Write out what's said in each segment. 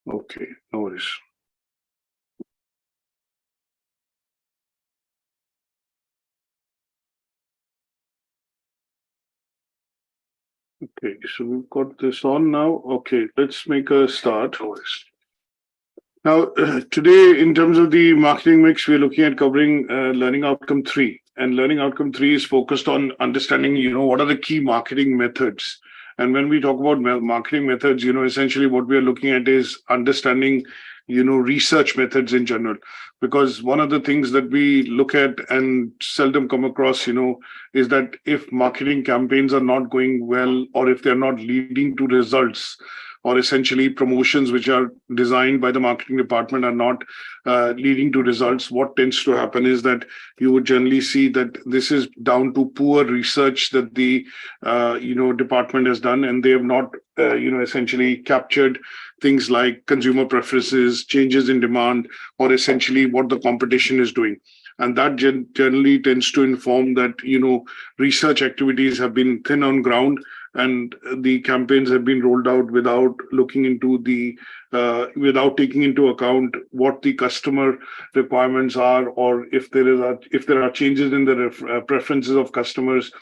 Okay, no worries. Okay, so we've got this on now. Okay, let's make a start. Now, today, in terms of the marketing mix, we're looking at covering learning outcome 3. And learning outcome 3 is focused on understanding, what are the key marketing methods. And when we talk about marketing methods, essentially what we are looking at is understanding, research methods in general. Because one of the things that we look at and seldom come across, is that if marketing campaigns are not going well, or if they're not leading to results, or essentially promotions which are designed by the marketing department are not leading to results, what tends to happen is that you would generally see that this is down to poor research that the department has done, and they have not essentially captured things like consumer preferences, changes in demand, or essentially what the competition is doing. And that generally tends to inform that research activities have been thin on ground, and the campaigns have been rolled out without looking into without taking into account what the customer requirements are, or if there are changes in the preferences of customers,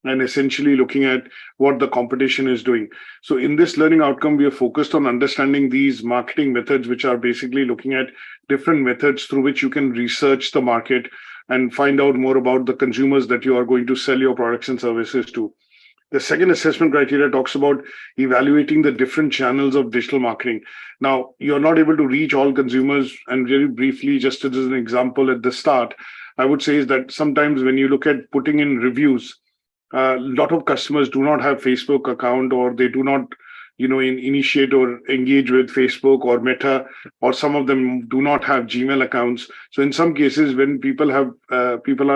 and essentially looking at what the competition is doing. So in this learning outcome, we are focused on understanding these marketing methods, which are basically looking at different methods through which you can research the market and find out more about the consumers that you are going to sell your products and services to. The second assessment criteria talks about evaluating the different channels of digital marketing. Now, you're not able to reach all consumers, and very briefly, just as an example at the start, I would say is that sometimes when you look at putting in reviews, a lot of customers do not have Facebook account, or they do not initiate or engage with Facebook or Meta, or some of them do not have Gmail accounts. So in some cases, when people are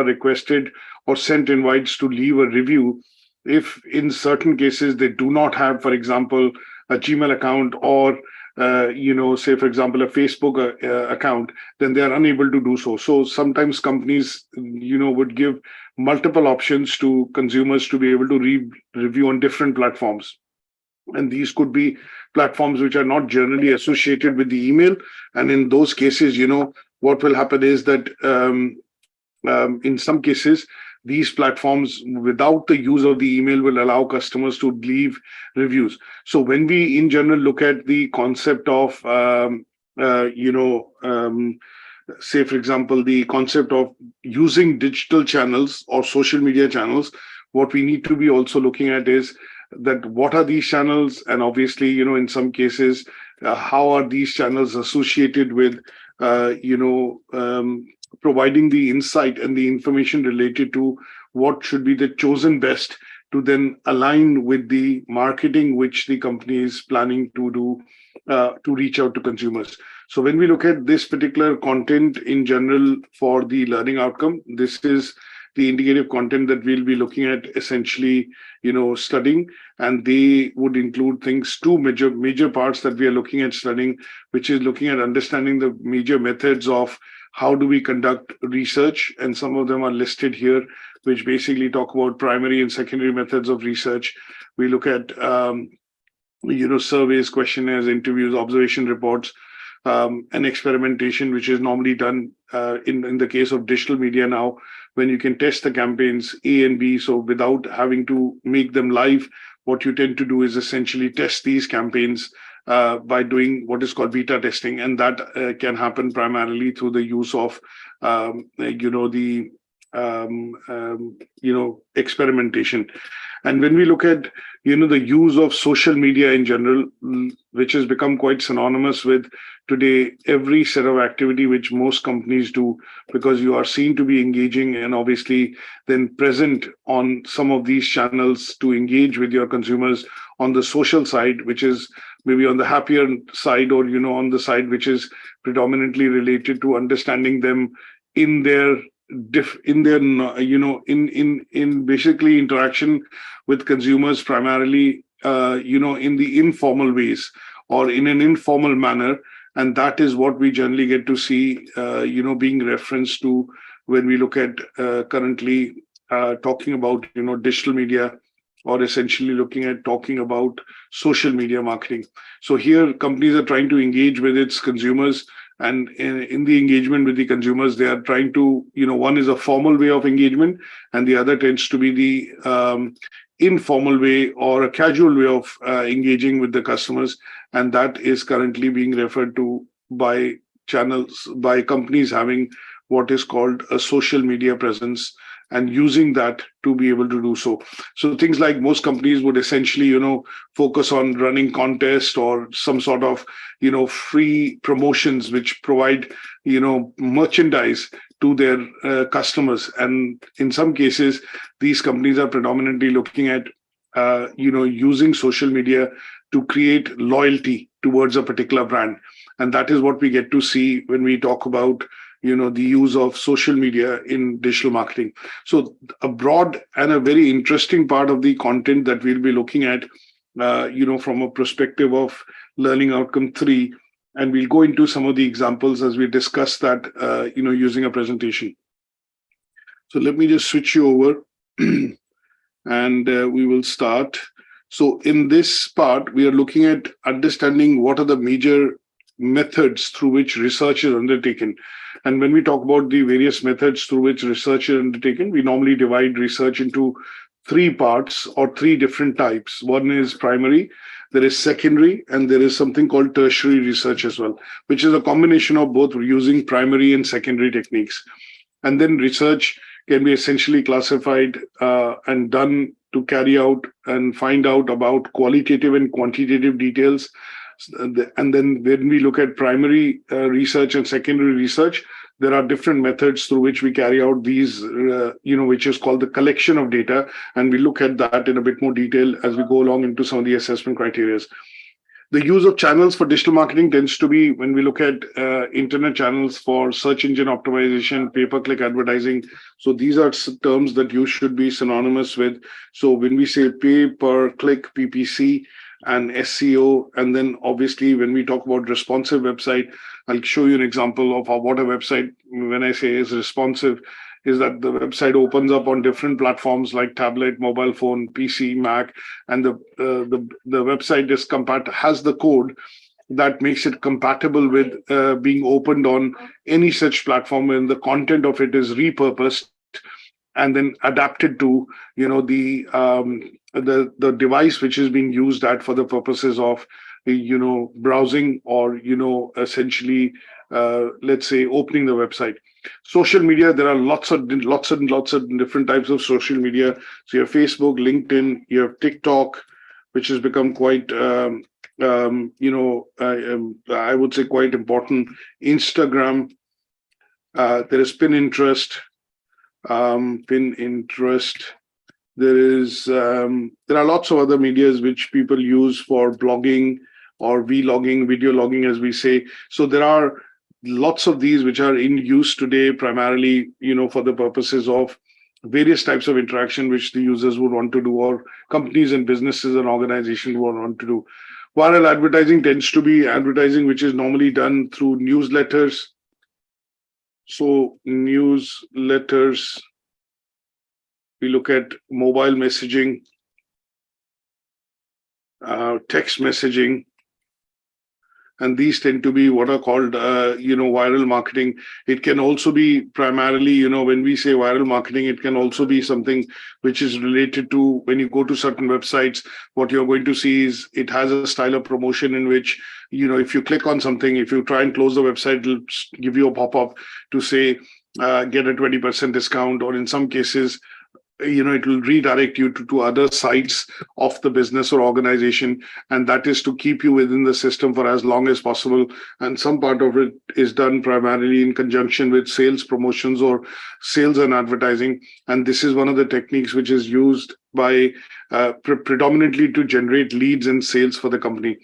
requested or sent invites to leave a review, if in certain cases they do not have, for example, a Gmail account, or say, for example, a Facebook account, then they are unable to do so. So sometimes companies, would give multiple options to consumers to be able to review on different platforms. And these could be platforms which are not generally associated with the email. And in those cases, what will happen is that in some cases, these platforms, without the use of the email, will allow customers to leave reviews. So when we, in general, look at the concept of, say, for example, the concept of using digital channels or social media channels, what we need to be also looking at is that what are these channels, and obviously, in some cases, how are these channels associated with, providing the insight and the information related to what should be the chosen best to then align with the marketing which the company is planning to do to reach out to consumers. So when we look at this particular content in general for the learning outcome, this is the indicative content that we'll be looking at essentially, studying, and they would include two major parts that we are looking at studying, which is looking at understanding the major methods of how do we conduct research, and some of them are listed here, which basically talk about primary and secondary methods of research. We look at, surveys, questionnaires, interviews, observation reports, and experimentation, which is normally done in the case of digital media now, when you can test the campaigns A and B. So without having to make them live, what you tend to do is essentially test these campaigns by doing what is called beta testing, and that can happen primarily through the use of experimentation. And when we look at the use of social media in general, which has become quite synonymous with today every set of activity which most companies do, because you are seen to be engaging and obviously then present on some of these channels to engage with your consumers on the social side, which is maybe on the happier side, or on the side which is predominantly related to understanding them in their basically interaction with consumers, primarily in the informal ways or in an informal manner. And that is what we generally get to see being referenced to when we look at currently talking about digital media or essentially looking at talking about social media marketing. So here companies are trying to engage with its consumers, and in the engagement with the consumers, they are trying to, one is a formal way of engagement, and the other tends to be the informal way or a casual way of engaging with the customers. And that is currently being referred to by companies having what is called a social media presence and using that to be able to do so. So things like most companies would essentially, focus on running contests or some sort of, free promotions which provide, merchandise to their customers. And in some cases, these companies are predominantly looking at, using social media to create loyalty towards a particular brand. And that is what we get to see when we talk about, the use of social media in digital marketing. So a broad and a very interesting part of the content that we'll be looking at, from a perspective of learning outcome 3, and we'll go into some of the examples as we discuss that, using a presentation. So let me just switch you over and we will start. So in this part, we are looking at understanding what are the major methods through which research is undertaken. And when we talk about the various methods through which research is undertaken, we normally divide research into 3 parts or 3 different types. One is primary, there is secondary, and there is something called tertiary research as well, which is a combination of both using primary and secondary techniques. And then research can be essentially classified and done to carry out and find out about qualitative and quantitative details. And then when we look at primary research and secondary research, there are different methods through which we carry out these, which is called the collection of data. And we look at that in a bit more detail as we go along into some of the assessment criteria. The use of channels for digital marketing tends to be, when we look at internet channels for search engine optimization, pay-per-click advertising. So these are terms that you should be synonymous with. So when we say pay-per-click, PPC, and SEO, and then obviously when we talk about responsive website, I'll show you an example of what a website, when I say is responsive, is that the website opens up on different platforms like tablet, mobile phone, PC, Mac, and the website is has the code that makes it compatible with being opened on any such platform, and the content of it is repurposed and then adapted to, the device which is being used for the purposes of, browsing or, essentially, let's say, opening the website. Social media, there are lots of different types of social media. So you have Facebook, LinkedIn, you have TikTok, which has become quite, I would say quite important. Instagram, there is Pinterest. There are lots of other medias which people use for blogging or vlogging, video logging, as we say. So there are lots of these which are in use today, primarily, for the purposes of various types of interaction which the users would want to do, or companies and businesses and organizations would want to do. Viral advertising tends to be advertising which is normally done through newsletters. So newsletters, we look at mobile messaging, text messaging, and these tend to be what are called, viral marketing. It can also be primarily, when we say viral marketing, it can also be something which is related to when you go to certain websites, what you're going to see is it has a style of promotion in which, if you click on something, if you try and close the website, it'll give you a pop-up to say, get a 20% discount, or in some cases, it will redirect you to other sites of the business or organization, and that is to keep you within the system for as long as possible. And some part of it is done primarily in conjunction with sales promotions or sales and advertising. And this is one of the techniques which is used by predominantly to generate leads and sales for the company.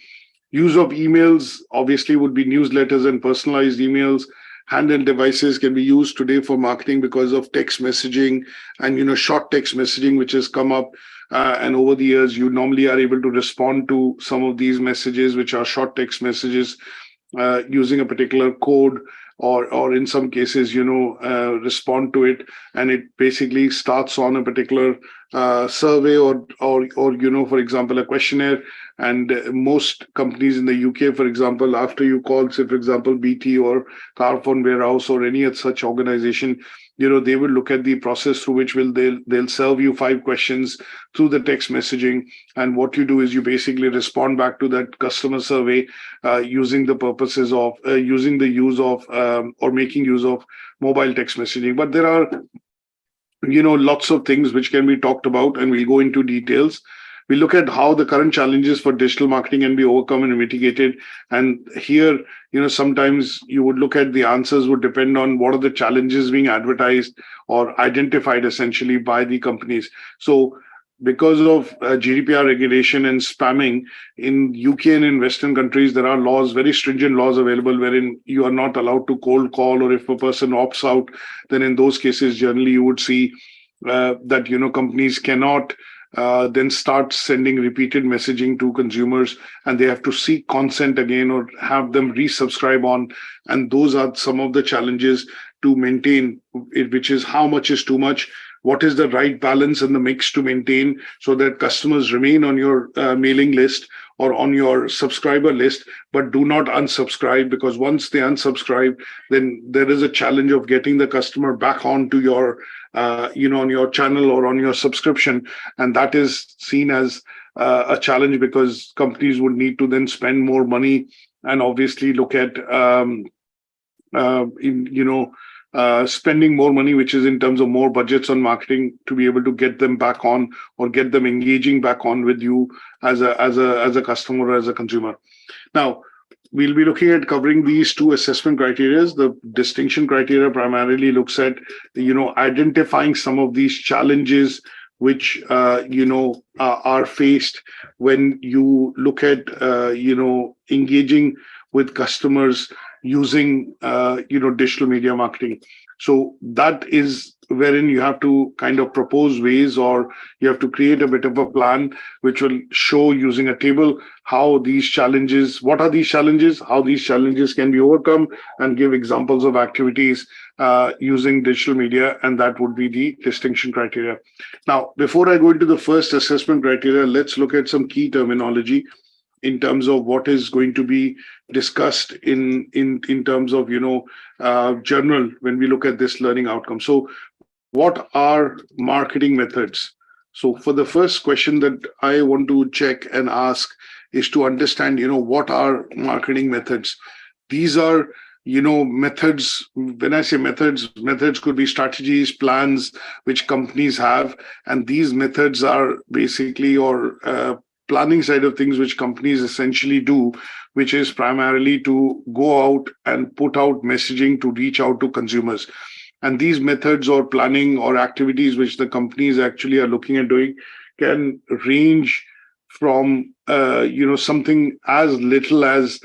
Use of emails obviously would be newsletters and personalized emails. Handheld devices can be used today for marketing because of text messaging and, short text messaging, which has come up. And over the years, you normally are able to respond to some of these messages, which are short text messages. using a particular code, or in some cases, respond to it, and it basically starts on a particular survey, or for example, a questionnaire. And most companies in the UK, for example, after you call, say, for example, BT or Carphone Warehouse or any such organization, they will look at the process through which they'll serve you 5 questions through the text messaging. And what you do is you basically respond back to that customer survey using the purposes of using the use of or making use of mobile text messaging. But there are lots of things which can be talked about, and we'll go into details. We look at how the current challenges for digital marketing can be overcome and mitigated. And here, sometimes you would look at the answers would depend on what are the challenges being advertised or identified essentially by the companies. So because of GDPR regulation and spamming in UK and in Western countries, there are laws, very stringent laws available, wherein you are not allowed to cold call, or if a person opts out, then in those cases, generally you would see that, companies cannot then start sending repeated messaging to consumers, and they have to seek consent again or have them resubscribe on. And those are some of the challenges to maintain it, which is how much is too much, what is the right balance and the mix to maintain so that customers remain on your mailing list or on your subscriber list, but do not unsubscribe, because once they unsubscribe, then there is a challenge of getting the customer back onto your on your channel or on your subscription. And that is seen as a challenge, because companies would need to then spend more money and obviously look at spending more money, which is in terms of more budgets on marketing, to be able to get them back on or get them engaging back on with you as a customer or as a consumer. Now, we'll be looking at covering these 2 assessment criteria. The distinction criteria primarily looks at, identifying some of these challenges which, are faced when you look at, engaging with customers using, digital media marketing. So that is wherein you have to kind of propose ways, or you have to create a bit of a plan which will show using a table how these challenges, what are these challenges, how these challenges can be overcome, and give examples of activities using digital media. And that would be the distinction criteria. Now, before I go into the first assessment criteria, let's look at some key terminology in terms of what is going to be discussed in terms of, journal when we look at this learning outcome. So what are marketing methods? So for the first question that I want to check and ask is to understand, what are marketing methods? These are, methods. When I say methods could be strategies, plans which companies have. And these methods are basically, planning side of things which companies essentially do, which is primarily to go out and put out messaging to reach out to consumers. And these methods or planning or activities which the companies actually are looking at doing can range from, something as little as,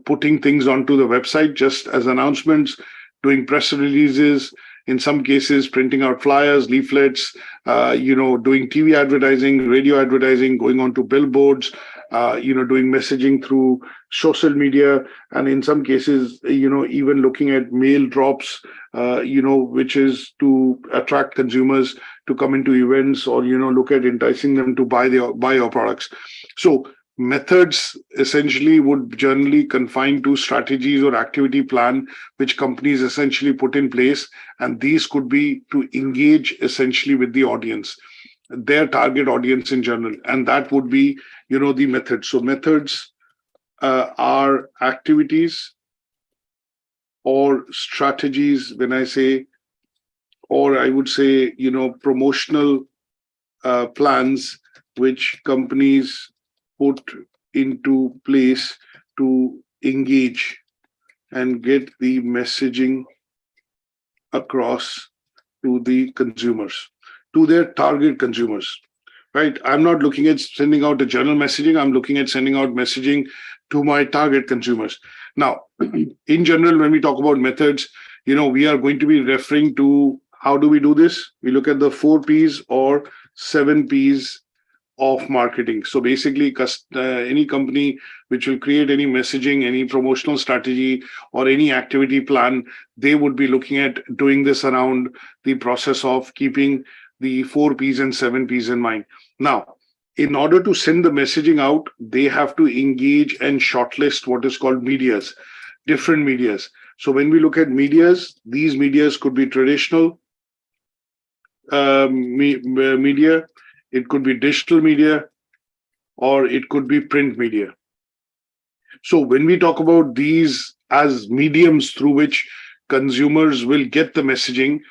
putting things onto the website just as announcements, doing press releases, in some cases printing out flyers, leaflets, doing TV advertising, radio advertising, going on to billboards, doing messaging through social media, and in some cases, even looking at mail drops, which is to attract consumers to come into events, or, look at enticing them to buy your products. So methods essentially would generally confine to strategies or activity plan which companies essentially put in place, and these could be to engage essentially with the audience, their target audience in general, and that would be the methods. So methods are activities or strategies, when I say, or I would say promotional plans which companies put into place to engage and get the messaging across to the consumers, to their target consumers, right? I'm not looking at sending out a general messaging. I'm looking at sending out messaging to my target consumers. Now, in general, when we talk about methods, we are going to be referring to how do we do this? We look at the 4 Ps or 7 Ps of marketing. So basically, any company which will create any messaging, any promotional strategy, or any activity plan, they would be looking at doing this around the process of keeping the 4 Ps and 7 Ps in mind. Now, in order to send the messaging out, they have to engage and shortlist what is called medias, different medias. So when we look at medias, these medias could be traditional media, it could be digital media, or it could be print media. So when we talk about these as mediums through which consumers will get the messaging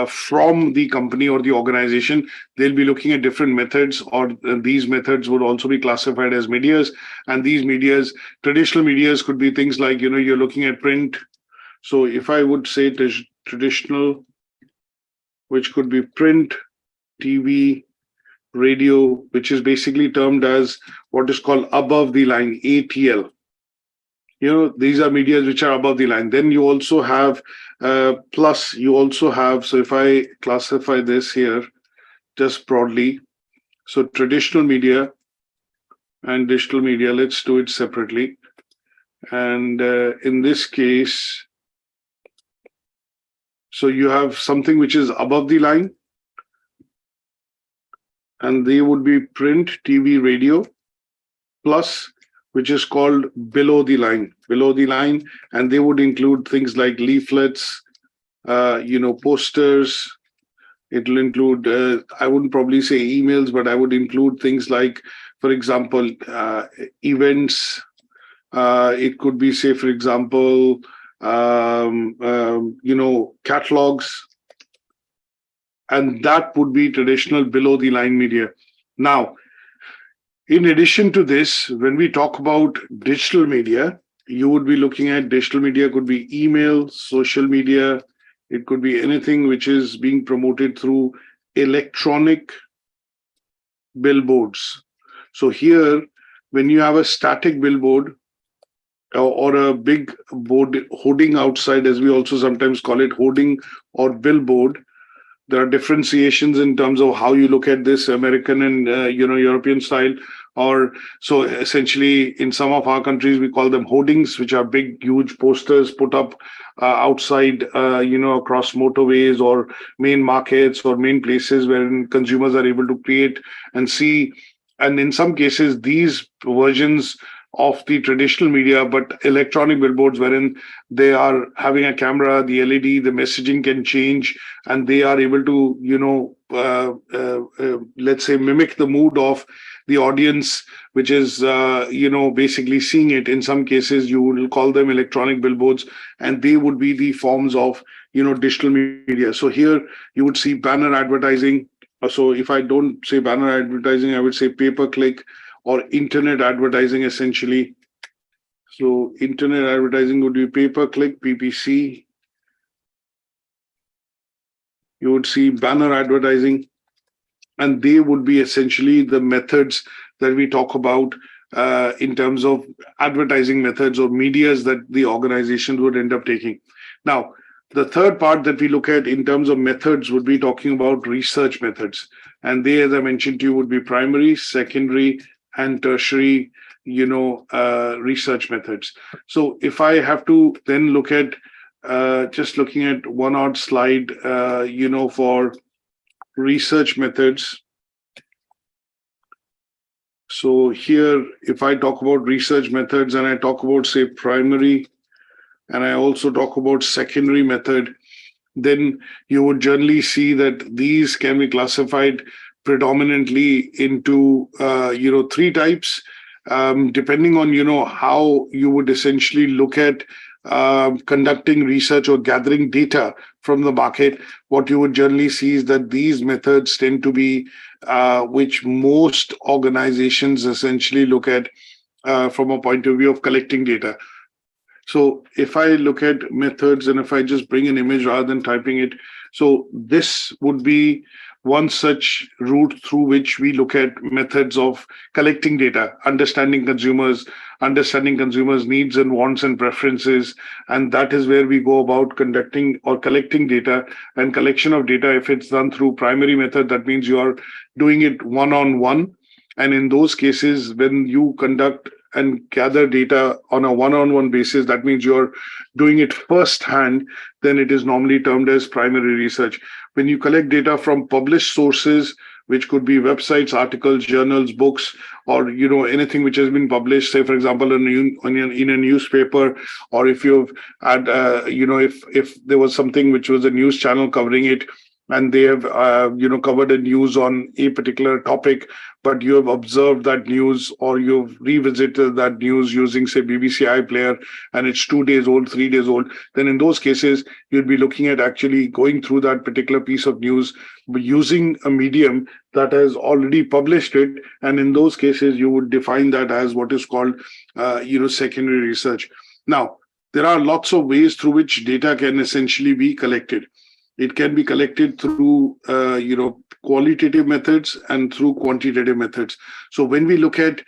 from the company or the organization, they'll be looking at different methods, or these methods would also be classified as medias. And these medias, traditional medias, could be things like, you're looking at print. So if I would say traditional, which could be print, TV, radio, which is basically termed as what is called above the line, ATL. These are media which are above the line. Then you also have, plus you also have, so if I classify this here just broadly, so traditional media and digital media, let's do it separately. And in this case, so you have something which is above the line, and they would be print, TV, radio, plus which is called below the line, and they would include things like leaflets, posters. It will include, I wouldn't probably say emails, but I would include things like, for example, events. It could be, say, for example, catalogs, and that would be traditional below the line media. Now, in addition to this, when we talk about digital media, you would be looking at digital media could be email, social media. It could be anything which is being promoted through electronic billboards. So here, when you have a static billboard or a big board hoarding outside, as we also sometimes call it, hoarding or billboard, there are differentiations in terms of how you look at this, American and European style. Or so essentially, in some of our countries, we call them hoardings, which are big, huge posters put up outside, across motorways or main markets or main places where consumers are able to create and see. And in some cases, these versions of the traditional media, but electronic billboards, wherein they are having a camera, the LED, the messaging can change, and they are able to, let's say, mimic the mood of the audience, which is, basically seeing it. In some cases, you will call them electronic billboards, and they would be the forms of, digital media. So here you would see banner advertising. So if I don't say banner advertising, I would say pay-per-click or internet advertising, essentially. So internet advertising would be pay-per-click, PPC. You would see banner advertising, and they would be essentially the methods that we talk about in terms of advertising methods or medias that the organizations would end up taking. Now, the third part that we look at in terms of methods would be talking about research methods. And they, as I mentioned to you, would be primary, secondary, and tertiary, research methods. So if I have to then look at just looking at one odd slide, for research methods. So here, if I talk about research methods and I talk about, say, primary, and I also talk about secondary method, then you would generally see that these can be classified predominantly into, three types, depending on, how you would essentially look at conducting research or gathering data from the market. What you would generally see is that these methods tend to be which most organizations essentially look at from a point of view of collecting data. So if I look at methods and if I just bring an image rather than typing it, so this would be one such route through which we look at methods of collecting data, understanding consumers' needs and wants and preferences. And that is where we go about conducting or collecting data. And collection of data, if it's done through primary method, that means you are doing it one-on-one. And in those cases, when you conduct and gather data on a one-on-one basis, that means you're doing it firsthand, then it is normally termed as primary research. When you collect data from published sources, which could be websites, articles, journals, books, or anything which has been published, say for example in a newspaper, or if you've had if there was something which was a news channel covering it, and they have covered a news on a particular topic, but you have observed that news, or you've revisited that news using, say, BBC iPlayer, and it's 2 days old, 3 days old, then in those cases you'd be looking at actually going through that particular piece of news using a medium that has already published it, and in those cases you would define that as what is called secondary research. Now, there are lots of ways through which data can essentially be collected. It can be collected through, qualitative methods and through quantitative methods. So when we look at,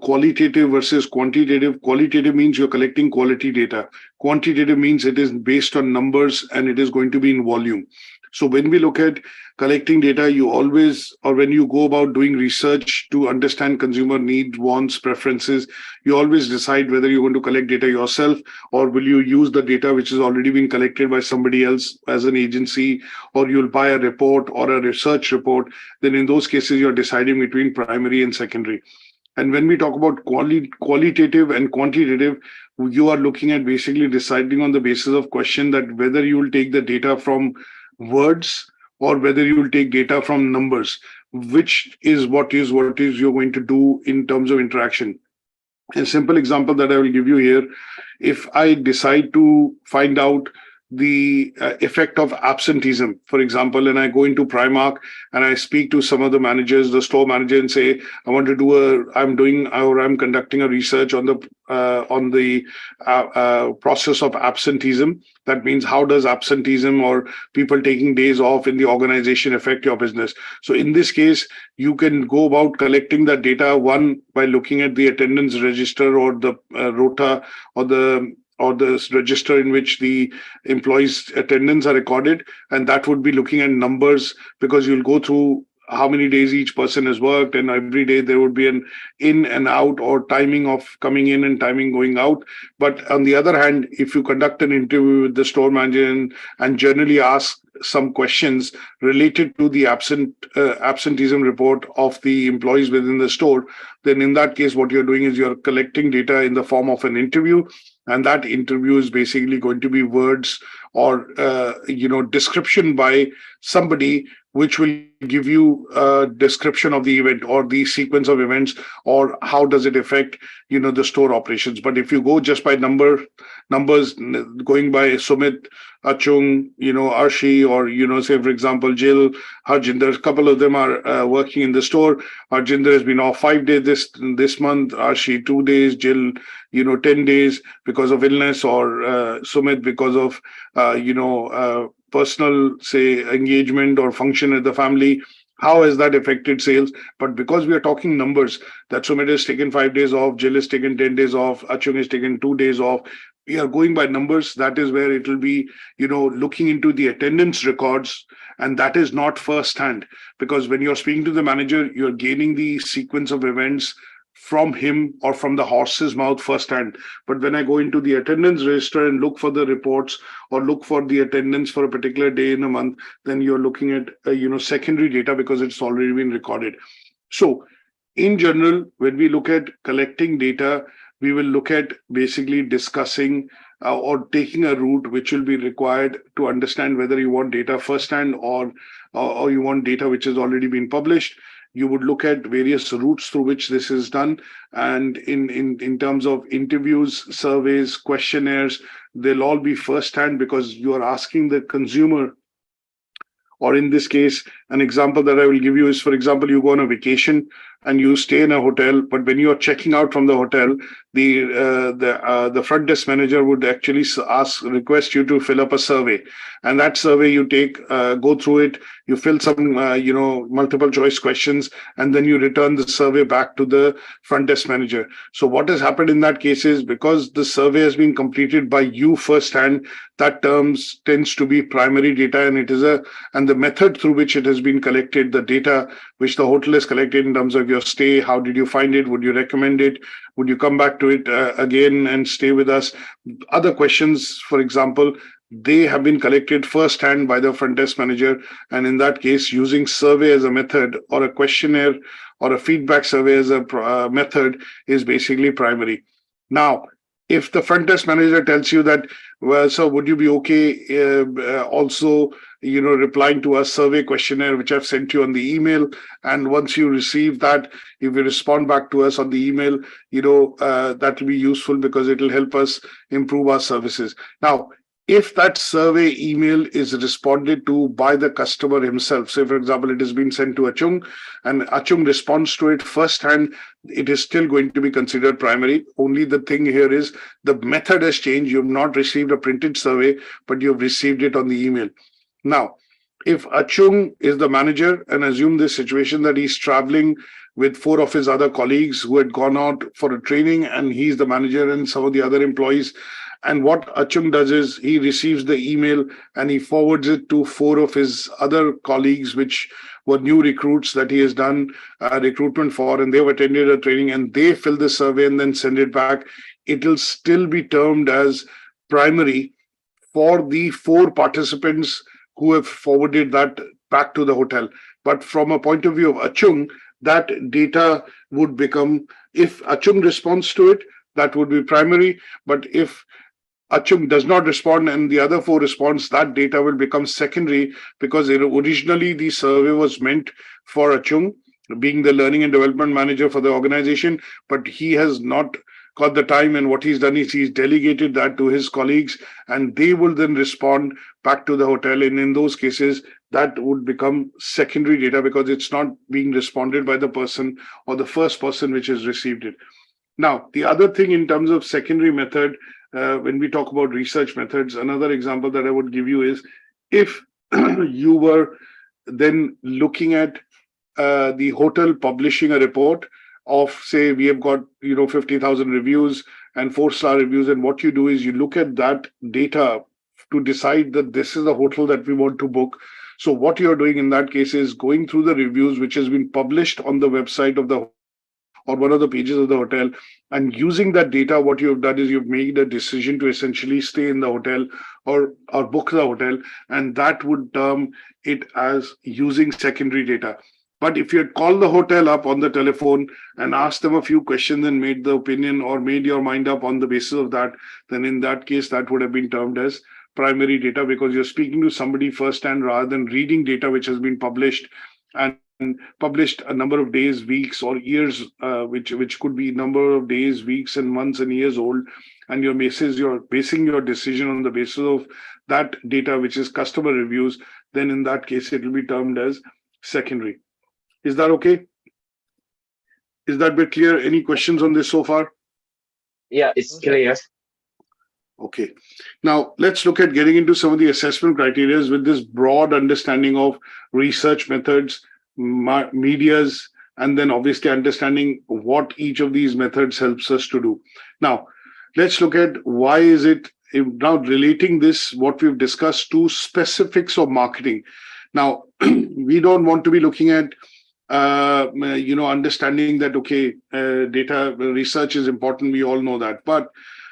qualitative versus quantitative, qualitative means you're collecting quality data. Quantitative means it is based on numbers and it is going to be in volume. So when we look at collecting data, you always, or when you go about doing research to understand consumer needs, wants, preferences, you always decide whether you're going to collect data yourself, or will you use the data which has already been collected by somebody else as an agency, or you'll buy a report or a research report. Then in those cases, you're deciding between primary and secondary. And when we talk about qualitative and quantitative, you are looking at basically deciding on the basis of question that whether you will take the data from words or whether you will take data from numbers, which is what is you're going to do in terms of interaction. A simple example that I will give you here, if I decide to find out the effect of absenteeism, for example, and I go into Primark and I speak to some of the managers, the store manager, and say, I'm conducting a research on the process of absenteeism. That means how does absenteeism or people taking days off in the organization affect your business? So in this case, you can go about collecting that data, one, by looking at the attendance register or the rota or the register in which the employees' attendance are recorded. And that would be looking at numbers, because you'll go through how many days each person has worked, and every day there would be an in and out, or timing of coming in and timing going out. But on the other hand, if you conduct an interview with the store manager and generally ask some questions related to the absenteeism report of the employees within the store, then in that case, what you're doing is you're collecting data in the form of an interview. And that interview is basically going to be words or, description by somebody, which will give you a description of the event or the sequence of events, or how does it affect, the store operations. But if you go just by numbers, going by Sumit, Achung, Arshi, or, say, for example, Jill, Harjinder, a couple of them are working in the store. Harjinder has been off 5 days this month, Arshi 2 days, Jill, 10 days because of illness, or Sumit because of, personal, say, engagement or function at the family. How has that affected sales? But because we are talking numbers, that Sumit has taken 5 days off, Jill has taken 10 days off, Achung has taken 2 days off. We are going by numbers. That is where it will be, looking into the attendance records. And that is not first-hand, because when you're speaking to the manager, you're gaining the sequence of events from him or from the horse's mouth firsthand. But when I go into the attendance register and look for the reports or look for the attendance for a particular day in a month, then you're looking at secondary data, because it's already been recorded. So in general, when we look at collecting data, we will look at basically discussing or taking a route which will be required to understand whether you want data firsthand or you want data which has already been published. You would look at various routes through which this is done. And in terms of interviews, surveys, questionnaires, they'll all be firsthand, because you are asking the consumer. Or in this case, an example that I will give you is, for example, you go on a vacation and you stay in a hotel, but when you are checking out from the hotel, the front desk manager would actually request you to fill up a survey. And that survey you take, go through it, you fill some, multiple choice questions, and then you return the survey back to the front desk manager. So what has happened in that case is, because the survey has been completed by you firsthand, that tends to be primary data, and the method through which it has been collected, the data which the hotel has collected in terms of your stay. How did you find it? Would you recommend it? Would you come back to it again and stay with us? Other questions, for example, they have been collected firsthand by the front desk manager. And in that case, using survey as a method or a questionnaire or a feedback survey as a method is basically primary. Now, if the front desk manager tells you that, well, so would you be okay also, replying to a survey questionnaire, which I've sent you on the email. And once you receive that, if you respond back to us on the email, that will be useful because it will help us improve our services. Now, if that survey email is responded to by the customer himself, say, for example, it has been sent to Achung and Achung responds to it firsthand, it is still going to be considered primary. Only the thing here is the method has changed. You've not received a printed survey, but you've received it on the email. Now, if Achung is the manager, and assume this situation that he's traveling with 4 of his other colleagues who had gone out for a training, and he's the manager and some of the other employees, and what Achung does is he receives the email and he forwards it to 4 of his other colleagues, which were new recruits that he has done recruitment for, and they've attended a training and they fill the survey and then send it back. It will still be termed as primary for the 4 participants who have forwarded that back to the hotel. But from a point of view of Achung, that data would become, if Achung responds to it, that would be primary. But if Achung does not respond and the other 4 responds, that data will become secondary, because originally the survey was meant for Achung, being the learning and development manager for the organization, but he has not got the time, and what he's done is he's delegated that to his colleagues and they will then respond back to the hotel. And in those cases, that would become secondary data because it's not being responded by the person or the first person which has received it. Now, the other thing in terms of secondary method, when we talk about research methods, another example that I would give you is if you were then looking at the hotel publishing a report of, say, we have got 50,000 reviews and 4-star reviews, and what you do is you look at that data to decide that this is the hotel that we want to book. So what you're doing in that case is going through the reviews which has been published on the website of the or one of the pages of the hotel, and using that data, what you've done is you've made a decision to essentially stay in the hotel or book the hotel, and that would term it as using secondary data. But if you had called the hotel up on the telephone and asked them a few questions and made the opinion or made your mind up on the basis of that, then in that case, that would have been termed as primary data, because you're speaking to somebody firsthand rather than reading data which has been published and published a number of days, weeks, or years, which could be number of days, weeks, and months and years old, and you're basing your decision on the basis of that data, which is customer reviews. Then in that case, it will be termed as secondary. Is that okay? Is that bit clear? Any questions on this so far? Yeah, it's clear. Okay. Now let's look at getting into some of the assessment criteria with this broad understanding of research methods, medias, and then obviously understanding what each of these methods helps us to do. Now, let's look at why is it now relating this, what we've discussed, to specifics of marketing. Now, we don't want to be looking at, understanding that, okay, data research is important. We all know that. But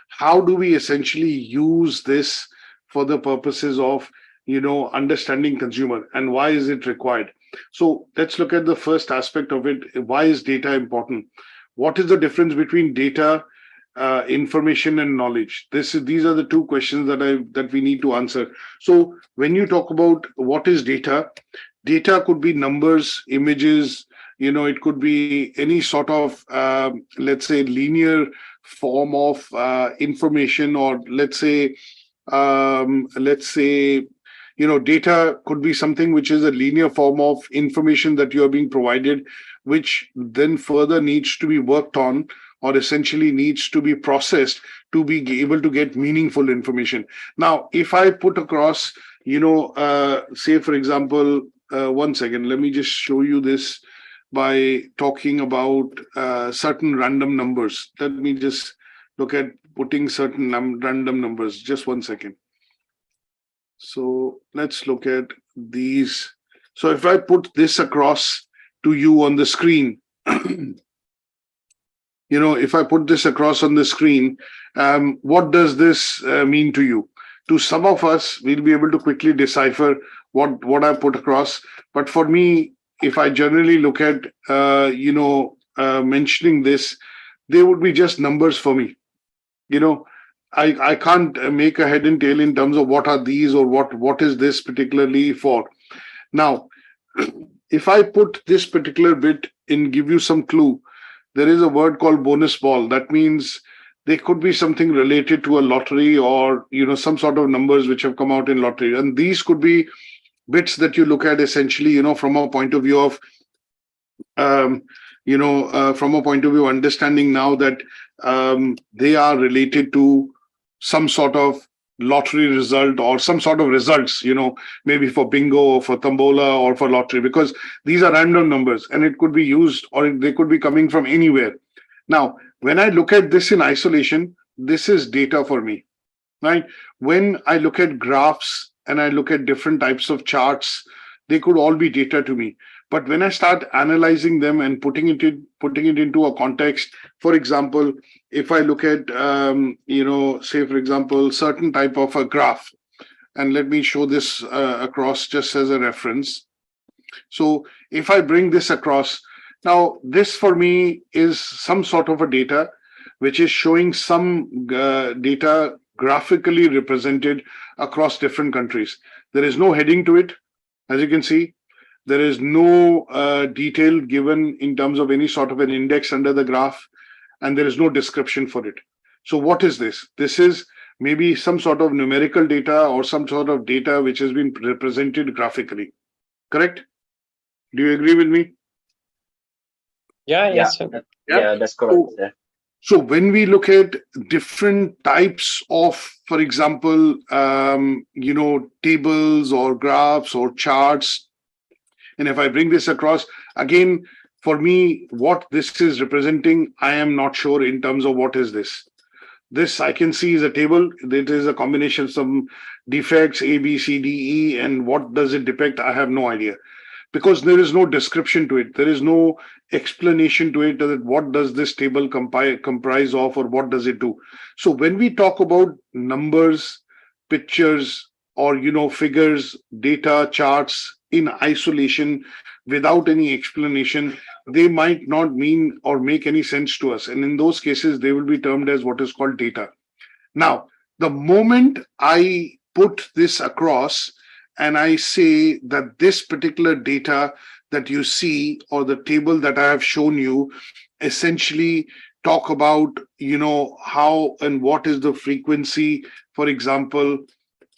how do we essentially use this for the purposes of, understanding consumer, and why is it required? So let's look at the first aspect of it. Why is data important? What is the difference between data, information, and knowledge? These are the 2 questions that we need to answer. So when you talk about what is data, data could be numbers, images, it could be any sort of, let's say, linear form of information, or let's say, data could be something which is a linear form of information that you are being provided, which then further needs to be worked on, or essentially needs to be processed to be able to get meaningful information. Now, if I put across, say, for example, 1 second, let me just show you this by talking about certain random numbers. Let me just look at putting certain random numbers. Just 1 second. So let's look at these. So if I put this across to you on the screen, if I put this across on the screen, what does this mean to you? To some of us, we'll be able to quickly decipher what I put across. But for me, if I generally look at, mentioning this, they would be just numbers for me. I can't make a head and tail in terms of what are these or what is this particularly for. Now, if I put this particular bit in, give you some clue, there is a word called bonus ball. That means they could be something related to a lottery or, some sort of numbers which have come out in lottery. And these could be bits that you look at essentially, from a point of view of, understanding now that they are related to some sort of lottery result or some sort of results, maybe for bingo or for tombola or for lottery, because these are random numbers and it could be used or they could be coming from anywhere. Now, when I look at this in isolation, this is data for me, right? When I look at graphs and I look at different types of charts, they could all be data to me. But when I start analyzing them and putting it into a context, for example, if I look at, say, for example, certain type of a graph, and let me show this across just as a reference. So if I bring this across, now this for me is some sort of a data, which is showing some data graphically represented across different countries. There is no heading to it, as you can see. There is no detail given in terms of any sort of an index under the graph, and there is no description for it. So what is this? This is maybe some sort of numerical data or some sort of data which has been represented graphically. Correct? Do you agree with me? Yeah, yes, sir. Yeah, that's correct, sir. So when we look at different types of, for example, tables or graphs or charts, and if I bring this across, again, for me, what this is representing, I am not sure in terms of what is this. This I can see is a table. It is a combination of some defects, A, B, C, D, E, and what does it depict? I have no idea. Because there is no description to it. There is no explanation to it that what does this table comprise of or what does it do. So when we talk about numbers, pictures, or figures, data, charts in isolation without any explanation, they might not mean or make any sense to us. And in those cases, they will be termed as what is called data. Now, the moment I put this across and I say that this particular data that you see or the table that I have shown you essentially talk about, how and what is the frequency, for example,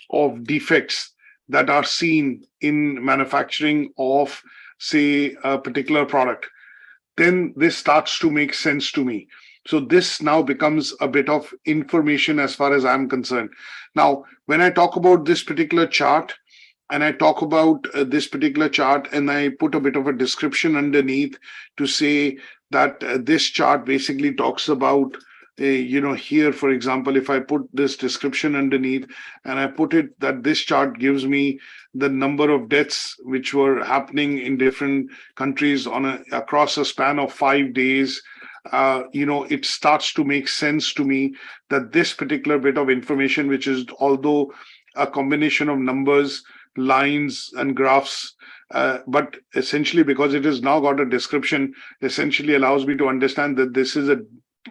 of defects that are seen in manufacturing of, say, a particular product, then this starts to make sense to me. So this now becomes a bit of information as far as I'm concerned. Now, when I talk about this particular chart, and I talk about this particular chart, and I put a bit of a description underneath to say that this chart basically talks about, here, for example, if I put this description underneath and I put it that this chart gives me the number of deaths which were happening in different countries across a span of 5 days, it starts to make sense to me that this particular bit of information, which is although a combination of numbers, lines and graphs, but essentially because it has now got a description, essentially allows me to understand that this is a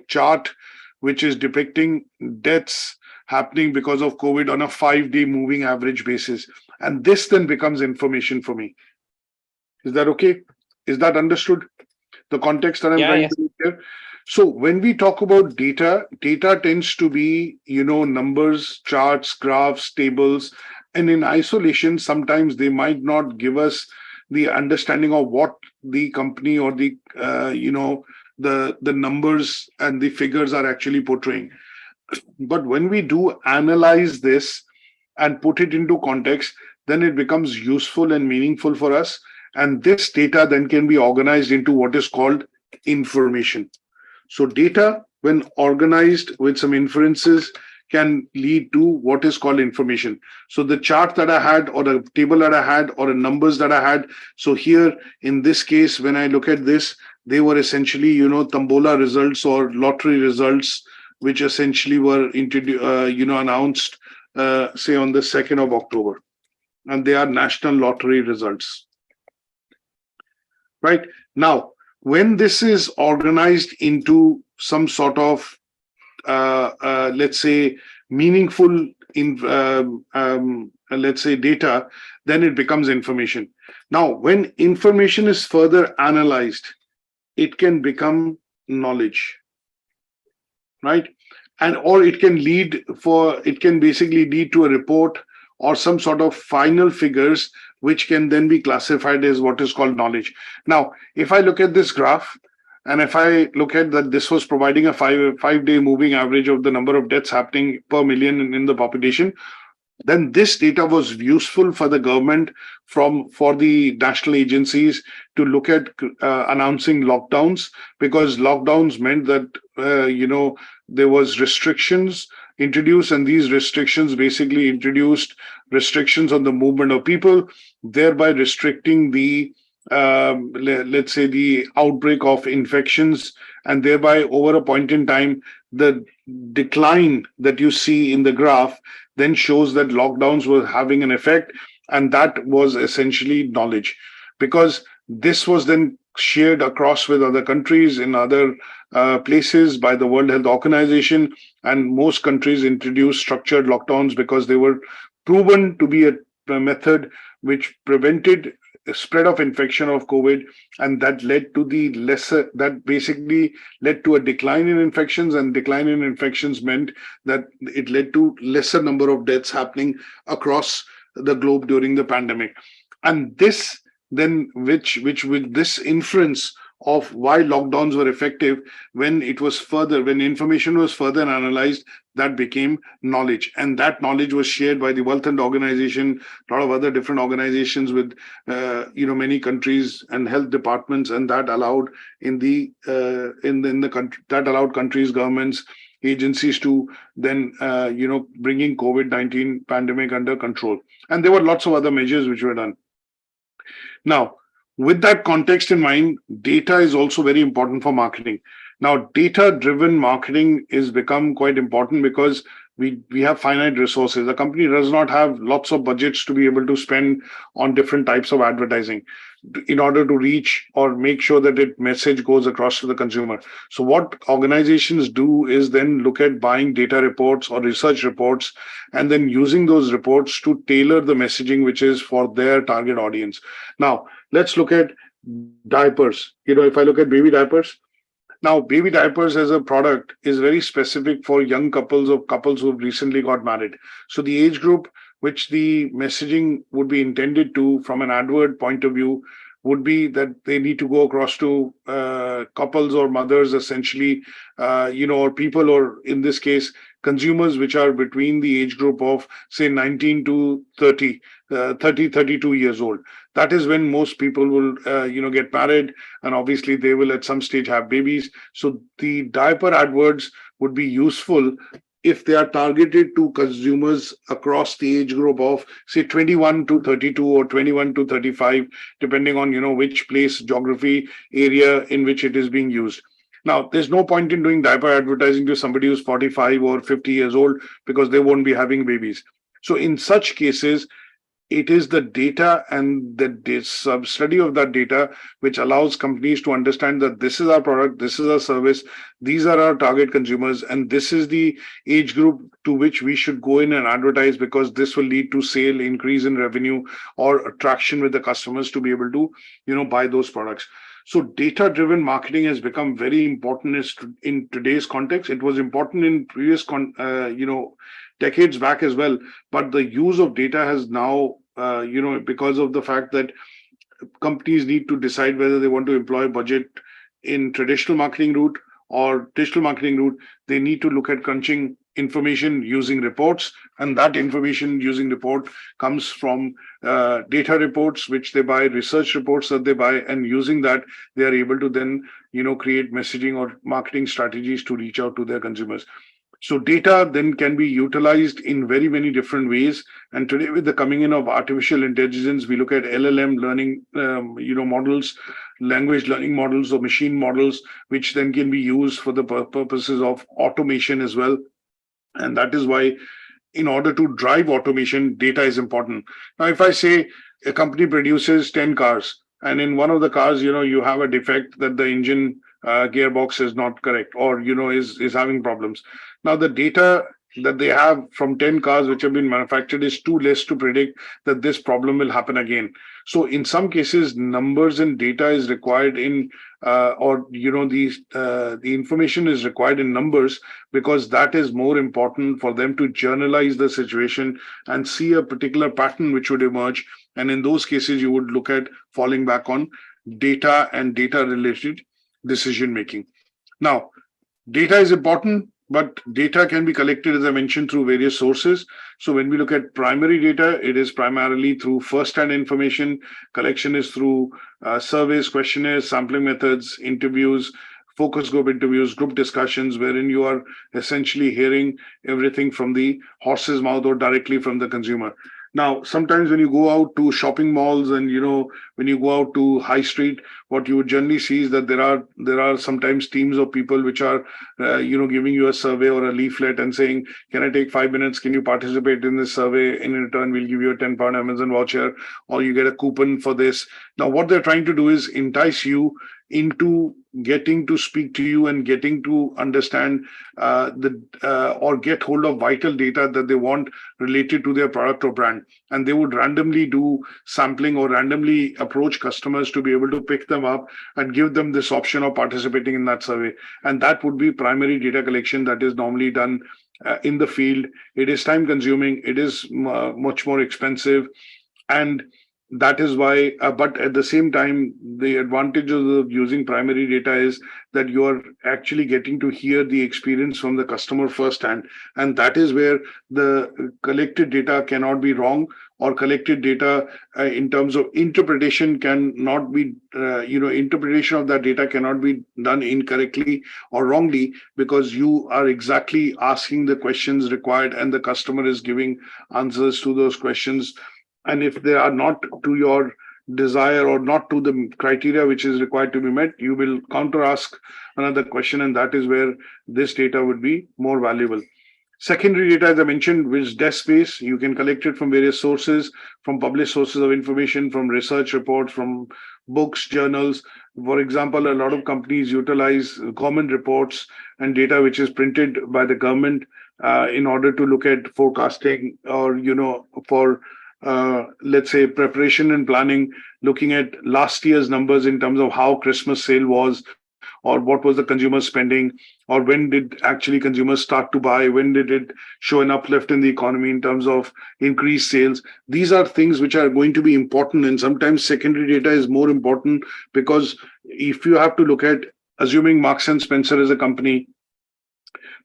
chart which is depicting deaths happening because of COVID on a 5-day moving average basis. And this then becomes information for me. Is that okay? Is that understood? The context that I'm trying to make here. So when we talk about data tends to be, numbers, charts, graphs, tables, and in isolation, sometimes they might not give us the understanding of what the company or the, the numbers and the figures are actually portraying. But when we do analyze this and put it into context, then it becomes useful and meaningful for us. And this data then can be organized into what is called information. So data, when organized with some inferences, can lead to what is called information. So the chart that I had, or the table that I had, or the numbers that I had. So here in this case, when I look at this, they were essentially, Tombola results or lottery results, which essentially were announced, say on the 2nd of October. And they are national lottery results. Right? Now, when this is organized into some sort of, let's say, meaningful, let's say, data, then it becomes information. Now, when information is further analyzed, it can become knowledge, right? And or it can basically lead to a report or some sort of final figures, which can then be classified as what is called knowledge. Now, if I look at this graph, and if I look at that, this was providing a five-day moving average of the number of deaths happening per million in the population, then this data was useful for the government for the national agencies to look at announcing lockdowns, because lockdowns meant that, there was restrictions introduced, and these restrictions basically introduced restrictions on the movement of people, thereby restricting the, let's say, the outbreak of infections, and thereby over a point in time, the decline that you see in the graph then shows that lockdowns were having an effect, and that was essentially knowledge, because this was then shared across with other countries in other places by the World Health Organization, and most countries introduced structured lockdowns because they were proven to be a method which prevented spread of infection of COVID, and that led to basically led to a decline in infections, and decline in infections meant that it led to lesser number of deaths happening across the globe during the pandemic. And this then, which with this inference of why lockdowns were effective, when information was further analyzed, that became knowledge, and that knowledge was shared by the World Health Organization, a lot of other different organizations with many countries and health departments, and that allowed countries, governments, agencies to then bringing COVID-19 pandemic under control. And there were lots of other measures which were done. Now, with that context in mind, data is also very important for marketing. Now, data-driven marketing is become quite important because we have finite resources. A company does not have lots of budgets to be able to spend on different types of advertising in order to reach or make sure that its message goes across to the consumer. So what organizations do is then look at buying data reports or research reports, and then using those reports to tailor the messaging which is for their target audience. Now, let's look at diapers. If I look at baby diapers, now, baby diapers as a product is very specific for young couples or couples who have recently got married. So the age group which the messaging would be intended to, from an advert point of view, would be that they need to go across to couples or mothers, essentially, or people, or in this case, consumers which are between the age group of, say, 19 to 32 years old. That is when most people will, get married, and obviously they will at some stage have babies. So the diaper adverts would be useful if they are targeted to consumers across the age group of, say, 21 to 32 or 21 to 35, depending on, which place, geography, area in which it is being used. Now, there's no point in doing diaper advertising to somebody who's 45 or 50 years old, because they won't be having babies. So in such cases, it is the data and the study of that data which allows companies to understand that this is our product, this is our service, these are our target consumers, and this is the age group to which we should go in and advertise, because this will lead to sale, increase in revenue, or attraction with the customers to be able to, buy those products. So data-driven marketing has become very important in today's context. It was important in previous, decades back as well. But the use of data has now, because of the fact that companies need to decide whether they want to employ budget in traditional marketing route or digital marketing route, they need to look at crunching information using reports, and that information using report comes from data reports which they buy, research reports that they buy, and using that they are able to then create messaging or marketing strategies to reach out to their consumers. So data then can be utilized in very many different ways. And today, with the coming in of artificial intelligence, we look at LLM learning, models, language learning models, or machine models, which then can be used for the purposes of automation as well. And that is why, in order to drive automation, data is important. Now, if I say a company produces 10 cars, and in one of the cars, you have a defect that the engine gearbox is not correct, or is having problems. Now, the data that they have from 10 cars which have been manufactured is too less to predict that this problem will happen again. So in some cases, numbers and data is required in the information is required in numbers, because that is more important for them to journalize the situation and see a particular pattern which would emerge. And in those cases, you would look at falling back on data and data related decision making. Now, data is important, but data can be collected, as I mentioned, through various sources. So when we look at primary data, it is primarily through first-hand information. Collection is through surveys, questionnaires, sampling methods, interviews, focus group interviews, group discussions, wherein you are essentially hearing everything from the horse's mouth or directly from the consumer. Now, sometimes when you go out to shopping malls and, when you go out to high street, what you would generally see is that there are sometimes teams of people which are, giving you a survey or a leaflet and saying, can I take 5 minutes? Can you participate in this survey? In return, we'll give you a £10 Amazon voucher, or you get a coupon for this. Now, what they're trying to do is entice you into getting to speak to you and getting to understand or get hold of vital data that they want related to their product or brand. And they would randomly do sampling or randomly approach customers to be able to pick them up and give them this option of participating in that survey. And that would be primary data collection that is normally done in the field. It is time consuming, it is much more expensive, and that is why, but at the same time, the advantage of using primary data is that you are actually getting to hear the experience from the customer firsthand. And that is where the collected data cannot be wrong, or collected data in terms of interpretation cannot be, interpretation of that data cannot be done incorrectly or wrongly, because you are exactly asking the questions required and the customer is giving answers to those questions. And if they are not to your desire or not to the criteria which is required to be met, you will counter ask another question, and that is where this data would be more valuable. Secondary data, as I mentioned, which is desk-based. You can collect it from various sources, from published sources of information, from research reports, from books, journals. For example, a lot of companies utilize government reports and data which is printed by the government in order to look at forecasting, or, for let's say preparation and planning, looking at last year's numbers in terms of how Christmas sale was, or what was the consumer spending, or when did actually consumers start to buy, when did it show an uplift in the economy in terms of increased sales. These are things which are going to be important, and sometimes secondary data is more important, because if you have to look at, assuming Marks and Spencer as a company,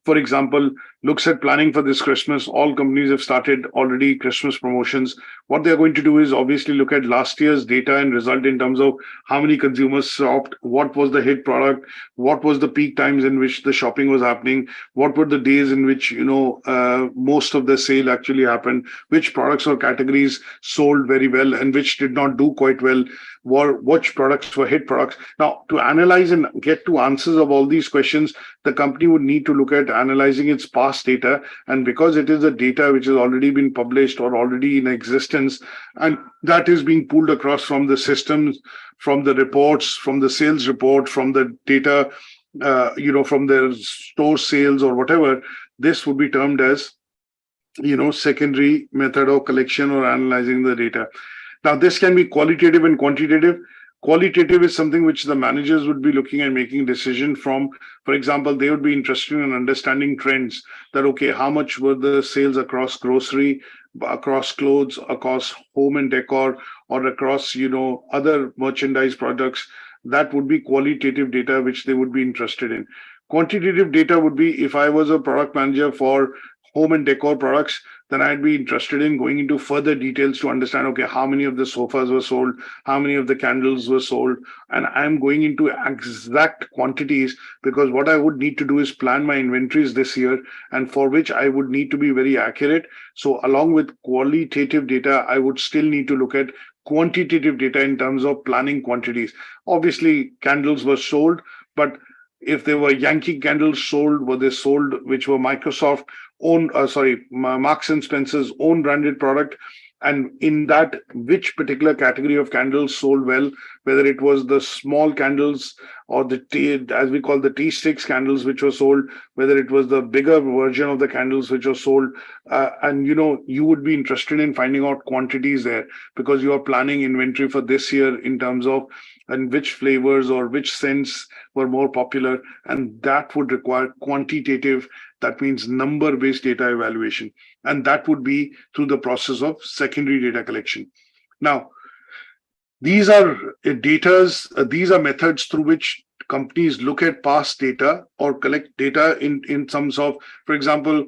for example, looks at planning for this Christmas, all companies have started already Christmas promotions. What they're going to do is obviously look at last year's data and result in terms of how many consumers shopped, what was the hit product, what was the peak times in which the shopping was happening, what were the days in which, most of the sale actually happened, which products or categories sold very well and which did not do quite well, which products were hit products. Now, to analyze and get to answers of all these questions, the company would need to look at analyzing its past data. And because it is a data which has already been published or already in existence, and that is being pulled across from the systems, from the reports, from the sales report, from the data, from the store sales or whatever, this would be termed as, secondary method of collection or analyzing the data. Now, this can be qualitative and quantitative. Qualitative is something which the managers would be looking at making decision from. For example, they would be interested in understanding trends, that, okay, how much were the sales across grocery, across clothes, across home and decor, or across, other merchandise products. That would be qualitative data which they would be interested in. Quantitative data would be, if I was a product manager for home and decor products, then I'd be interested in going into further details to understand, okay, how many of the sofas were sold, how many of the candles were sold, and I'm going into exact quantities, because what I would need to do is plan my inventories this year, and for which I would need to be very accurate. So along with qualitative data, I would still need to look at quantitative data in terms of planning quantities. Obviously, candles were sold, but if there were Yankee candles sold, were they sold which were Microsoft own, Marks and Spencer's own branded product, and in that, which particular category of candles sold well, whether it was the small candles or the tea, as we call the tea sticks candles, which were sold, whether it was the bigger version of the candles which were sold, and you would be interested in finding out quantities there, because you are planning inventory for this year in terms of and which flavors or which scents were more popular, and that would require quantitative, that means number-based data evaluation, and that would be through the process of secondary data collection. Now, these are these are methods through which companies look at past data or collect data in terms of, for example,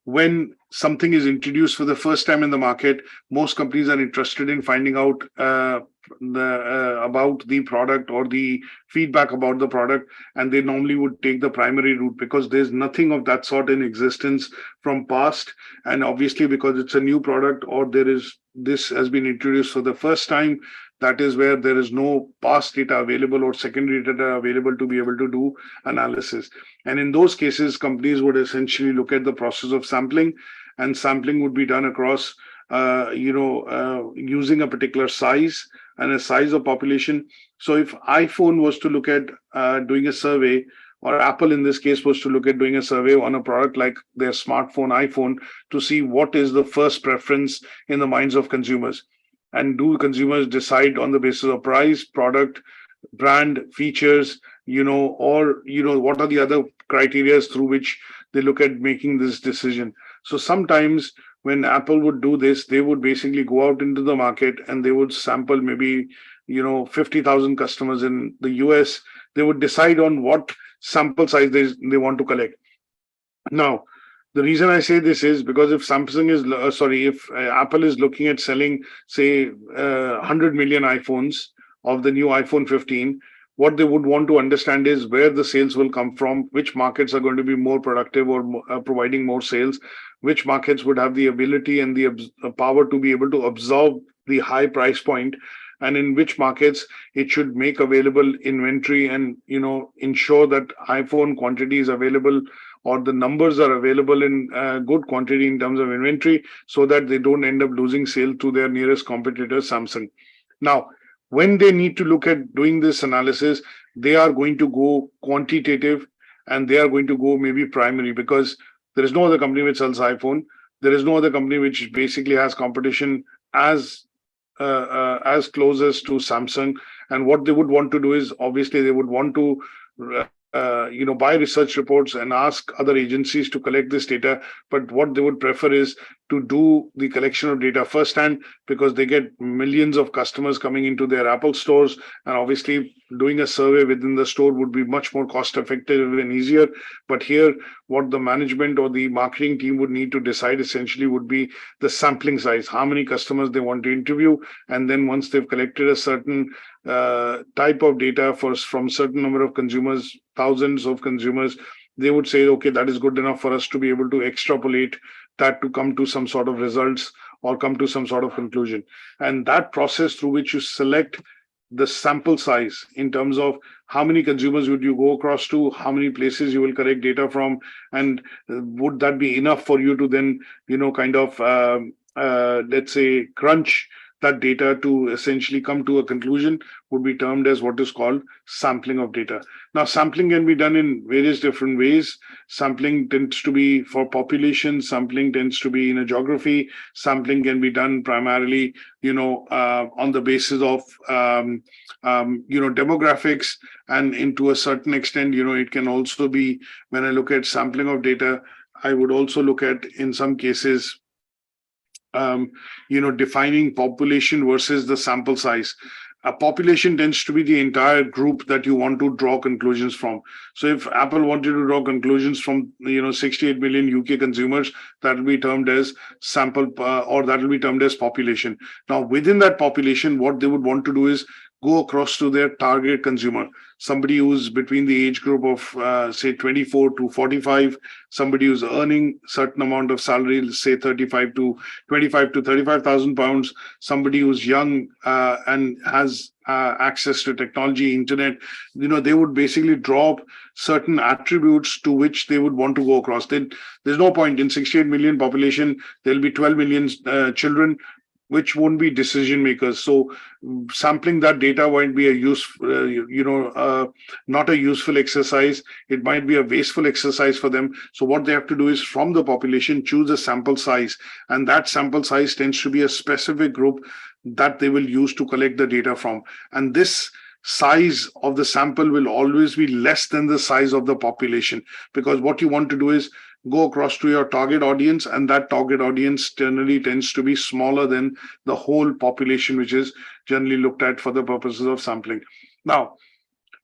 when something is introduced for the first time in the market, most companies are interested in finding out about the product or the feedback about the product, and they normally would take the primary route because there's nothing of that sort in existence from past, and obviously because it's a new product or this has been introduced for the first time, that is where there is no past data available or secondary data available to be able to do analysis. And in those cases, companies would essentially look at the process of sampling, and sampling would be done across, using a particular size and a size of population. So if iPhone was to look at doing a survey, or Apple in this case was to look at doing a survey on a product like their smartphone iPhone to see what is the first preference in the minds of consumers. And do consumers decide on the basis of price, product, brand, features, or what are the other criteria through which they look at making this decision? So sometimes when Apple would do this, they would basically go out into the market and they would sample maybe 50,000 customers in the US. They would decide on what sample size they want to collect. Now, the reason I say this is because if Apple is looking at selling, say, 100 million iPhones of the new iPhone 15, what they would want to understand is where the sales will come from, which markets are going to be more productive or providing more sales, which markets would have the ability and the power to be able to absorb the high price point, and in which markets it should make available inventory and ensure that iPhone quantity is available or the numbers are available in good quantity in terms of inventory, so that they don't end up losing sale to their nearest competitor, Samsung. Now, when they need to look at doing this analysis, they are going to go quantitative and they are going to go maybe primary, because there is no other company which sells iPhone. There is no other company which basically has competition as closest to Samsung. And what they would want to do is, obviously, they would want to buy research reports and ask other agencies to collect this data. But what they would prefer is to do the collection of data firsthand, because they get millions of customers coming into their Apple stores. And obviously, doing a survey within the store would be much more cost effective and easier. But here, what the management or the marketing team would need to decide essentially would be the sampling size, how many customers they want to interview. And then once they've collected a certain type of data from certain number of consumers, thousands of consumers, they would say, okay, that is good enough for us to be able to extrapolate that to come to some sort of results or come to some sort of conclusion. And that process through which you select the sample size in terms of how many consumers would you go across to, how many places you will collect data from, and would that be enough for you to then, let's say, crunch that data to essentially come to a conclusion, would be termed as what is called sampling of data. Now, sampling can be done in various different ways. Sampling tends to be for population, sampling tends to be in a geography, sampling can be done primarily, on the basis of, demographics, and into a certain extent, it can also be, when I look at sampling of data, I would also look at, in some cases, defining population versus the sample size. A population tends to be the entire group that you want to draw conclusions from. So if Apple wanted to draw conclusions from 68 million UK consumers, that will be termed as sample or that will be termed as population. Now within that population, what they would want to do is go across to their target consumer, somebody who's between the age group of say 24 to 45, somebody who's earning certain amount of salary, say 35 to 35,000 pounds, somebody who's young and has access to technology, internet. They would basically draw certain attributes to which they would want to go across. There's no point in 68 million population. There'll be 12 million children which won't be decision makers. So sampling that data won't be a not a useful exercise. It might be a wasteful exercise for them. So what they have to do is from the population, choose a sample size. And that sample size tends to be a specific group that they will use to collect the data from. And this size of the sample will always be less than the size of the population, because what you want to do is go across to your target audience, and that target audience generally tends to be smaller than the whole population, which is generally looked at for the purposes of sampling. Now,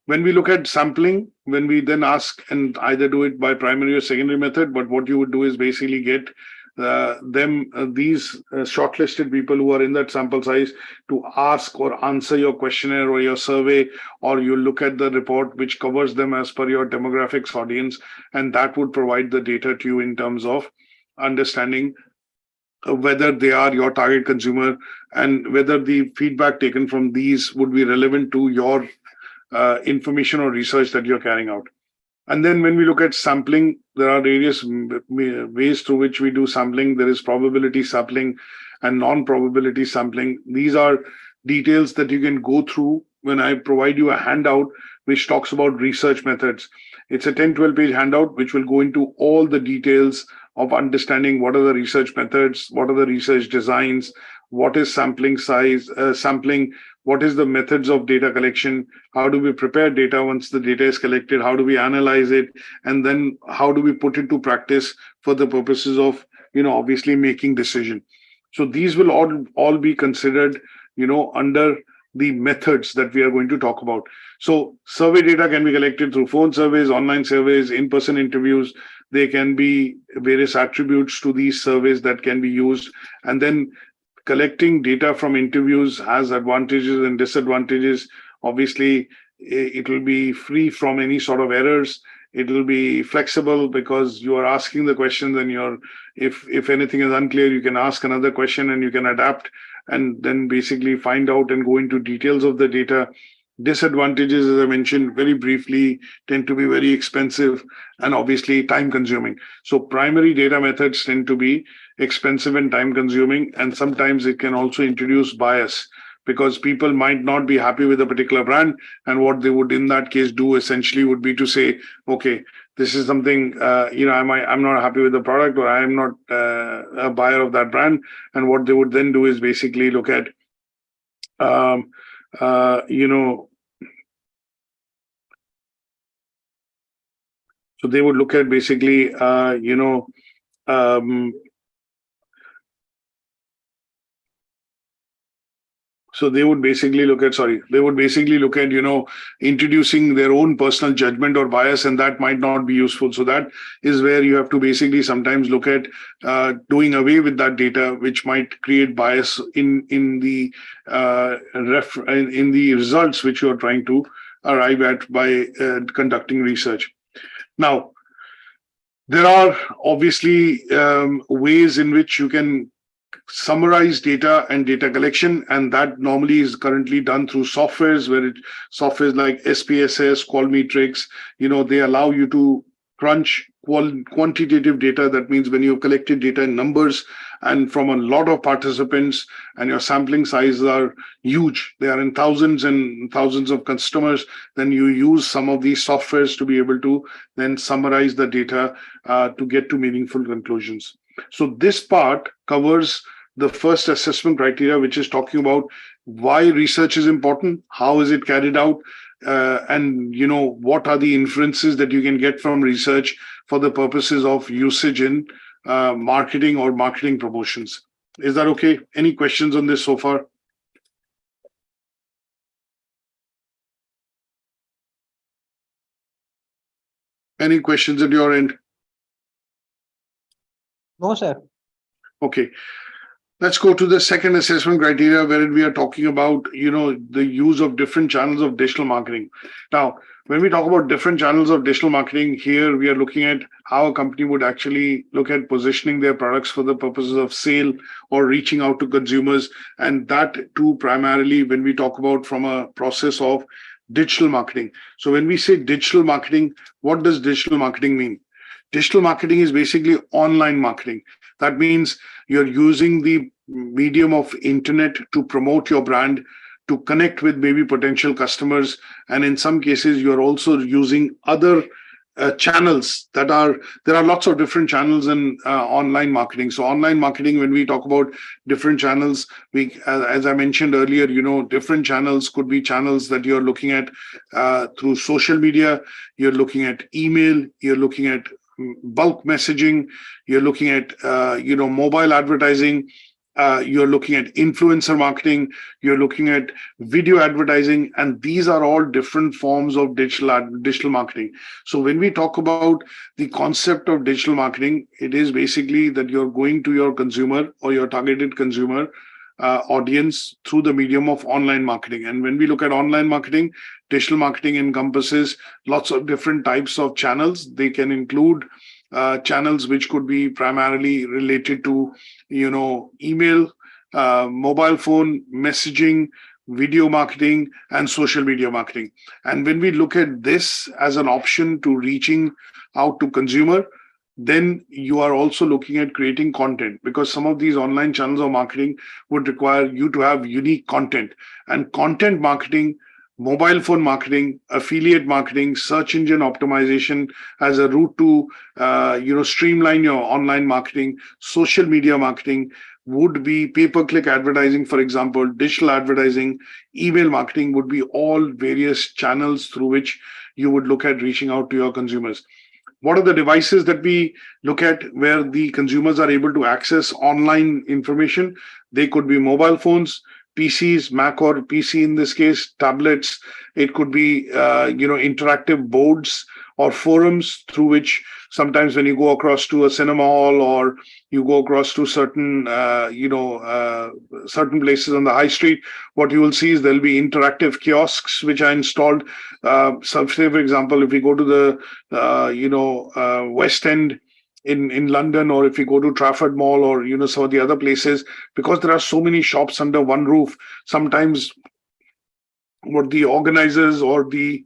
when we look at sampling, when we then ask and either do it by primary or secondary method, but what you would do is basically get these shortlisted people who are in that sample size to ask or answer your questionnaire or your survey, or you look at the report which covers them as per your demographics audience, and that would provide the data to you in terms of understanding whether they are your target consumer and whether the feedback taken from these would be relevant to your information or research that you're carrying out. And then when we look at sampling, there are various ways through which we do sampling. There is probability sampling and non-probability sampling. These are details that you can go through when I provide you a handout which talks about research methods. It's a 10-12 page handout which will go into all the details of understanding what are the research methods, what are the research designs, what is sampling size, sampling, what is the methods of data collection, how do we prepare data once the data is collected, how do we analyze it, and then how do we put it to practice for the purposes of, obviously making decision. So these will all be considered, under the methods that we are going to talk about. So survey data can be collected through phone surveys, online surveys, in-person interviews. There can be various attributes to these surveys that can be used. And then collecting data from interviews has advantages and disadvantages. Obviously, it will be free from any sort of errors. It will be flexible because you are asking the questions, and if anything is unclear, you can ask another question and you can adapt and then basically find out and go into details of the data. Disadvantages, as I mentioned very briefly, tend to be very expensive and obviously time consuming. So primary data methods tend to be expensive and time consuming, and sometimes it can also introduce bias because people might not be happy with a particular brand, and what they would in that case do essentially would be to say, okay, this is something, I'm not happy with the product, or I am not a buyer of that brand. And what they would then do is basically look at, so they would look at basically, so they would basically look at, introducing their own personal judgment or bias, and that might not be useful. So that is where you have to basically sometimes look at doing away with that data, which might create bias in the results which you are trying to arrive at by conducting research. Now, there are obviously ways in which you can summarize data and data collection, and that normally is currently done through softwares softwares like SPSS, Qualmetrics. They allow you to crunch quantitative data. That means when you've collected data in numbers and from a lot of participants, and your sampling sizes are huge, they are in thousands and thousands of customers, then you use some of these softwares to be able to then summarize the data to get to meaningful conclusions. So this part covers the first assessment criteria, which is talking about why research is important, how is it carried out, and what are the inferences that you can get from research for the purposes of usage in marketing or marketing promotions. Is that okay? Any questions on this so far? Any questions at your end? No, sir. Okay. Let's go to the second assessment criteria, wherein we are talking about, the use of different channels of digital marketing. Now, when we talk about different channels of digital marketing, here we are looking at how a company would actually look at positioning their products for the purposes of sale or reaching out to consumers. And that too, primarily when we talk about from a process of digital marketing. So when we say digital marketing, what does digital marketing mean? Digital marketing is basically online marketing. That means you're using the medium of internet to promote your brand, to connect with maybe potential customers. And in some cases, you're also using other channels there are lots of different channels in online marketing. So online marketing, when we talk about different channels, as I mentioned earlier, different channels could be channels that you're looking at through social media, you're looking at email, you're looking at bulk messaging, you're looking at mobile advertising, you're looking at influencer marketing, you're looking at video advertising, and these are all different forms of digital marketing. So when we talk about the concept of digital marketing, it is basically that you're going to your consumer or your targeted consumer audience through the medium of online marketing. And when we look at online marketing, digital marketing encompasses lots of different types of channels. They can include channels which could be primarily related to, email, mobile phone, messaging, video marketing, and social media marketing. And when we look at this as an option to reaching out to consumer, then you are also looking at creating content, because some of these online channels of marketing would require you to have unique content. And content marketing, mobile phone marketing, affiliate marketing, search engine optimization as a route to streamline your online marketing, social media marketing would be pay-per-click advertising, for example, digital advertising, email marketing would be all various channels through which you would look at reaching out to your consumers. What are the devices that we look at where the consumers are able to access online information? They could be mobile phones, PCs, Mac or PC in this case, tablets. It could be, interactive boards or forums through which sometimes when you go across to a cinema hall or you go across to certain places on the high street, what you will see is there'll be interactive kiosks which are installed. So say, for example, if we go to the West End in London, or if you go to Trafford Mall or some of the other places, because there are so many shops under one roof, sometimes what the organizers or the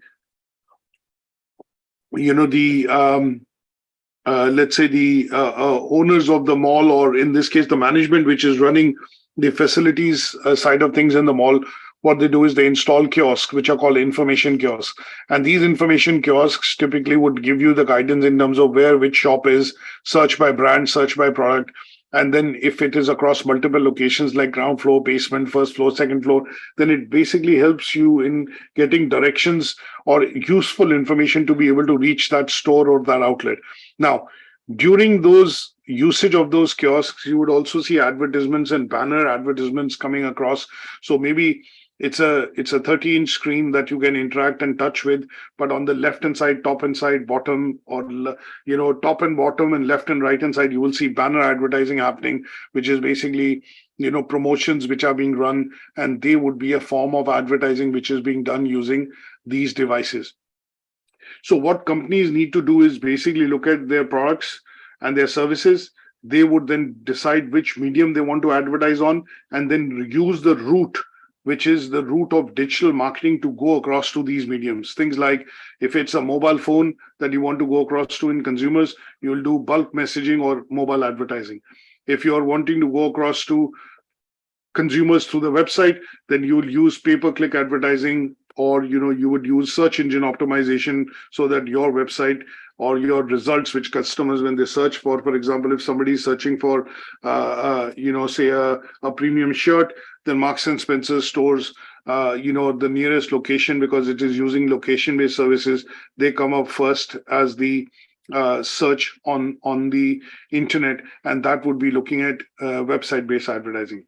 let's say the owners of the mall, or in this case the management which is running the facilities side of things in the mall, what they do is they install kiosks which are called information kiosks. And these information kiosks typically would give you the guidance in terms of where which shop is, search by brand, search by product. And then if it is across multiple locations like ground floor, basement, first floor, second floor, then it basically helps you in getting directions or useful information to be able to reach that store or that outlet. Now, during those usage of those kiosks, you would also see advertisements and banner advertisements coming across. So maybe it's a 30-inch screen that you can interact and touch with, but on the left hand side, top and side, bottom, or top and bottom and left and right hand side, you will see banner advertising happening, which is basically promotions which are being run, and they would be a form of advertising which is being done using these devices. So what companies need to do is basically look at their products and their services. They would then decide which medium they want to advertise on, and then use the route, which is the route of digital marketing, to go across to these mediums. Things like if it's a mobile phone that you want to go across to in consumers, you'll do bulk messaging or mobile advertising. If you're wanting to go across to consumers through the website, then you'll use pay-per-click advertising, or you would use search engine optimization so that your website or your results which customers, when they search for example, if somebody is searching for say a premium shirt, then Marks and Spencer stores the nearest location, because it is using location-based services, they come up first as the search on the internet, and that would be looking at website-based advertising,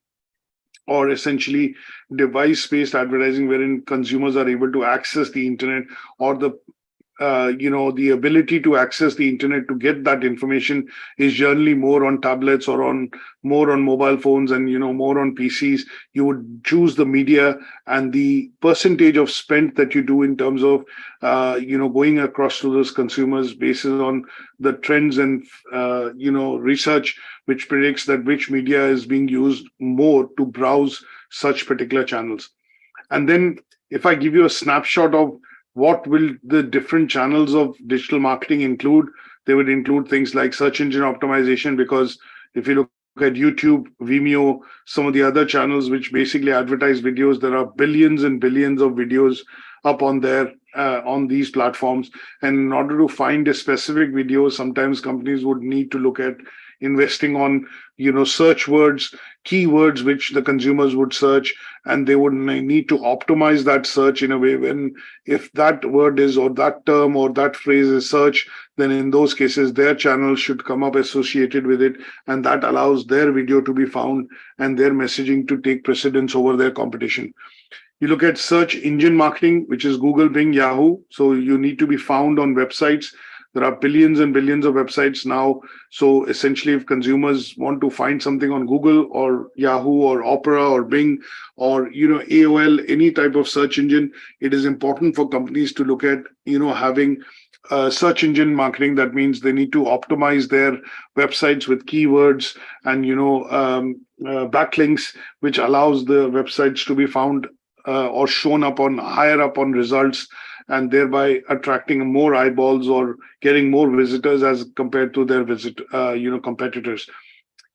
or essentially device-based advertising, wherein consumers are able to access the internet or the the ability to access the internet to get that information is generally more on tablets or more on mobile phones and, more on PCs. You would choose the media and the percentage of spend that you do in terms of, going across to those consumers based on the trends and, research which predicts that which media is being used more to browse such particular channels. And then if I give you a snapshot of what will the different channels of digital marketing include, they would include things like search engine optimization, because if you look at YouTube, Vimeo, some of the other channels which basically advertise videos, there are billions and billions of videos up on there on these platforms. And in order to find a specific video, sometimes companies would need to look at investing on, search words, keywords which the consumers would search, and they would need to optimize that search in a way when if that word is or that term or that phrase is search, then in those cases their channel should come up associated with it, and that allows their video to be found and their messaging to take precedence over their competition. You look at search engine marketing, which is Google, Bing, Yahoo. So you need to be found on websites. There are billions and billions of websites now. So essentially, if consumers want to find something on Google or Yahoo or Opera or Bing or, AOL, any type of search engine, it is important for companies to look at, having search engine marketing. That means they need to optimize their websites with keywords and, backlinks, which allows the websites to be found or shown up on higher up on results, and thereby attracting more eyeballs or getting more visitors as compared to their competitors.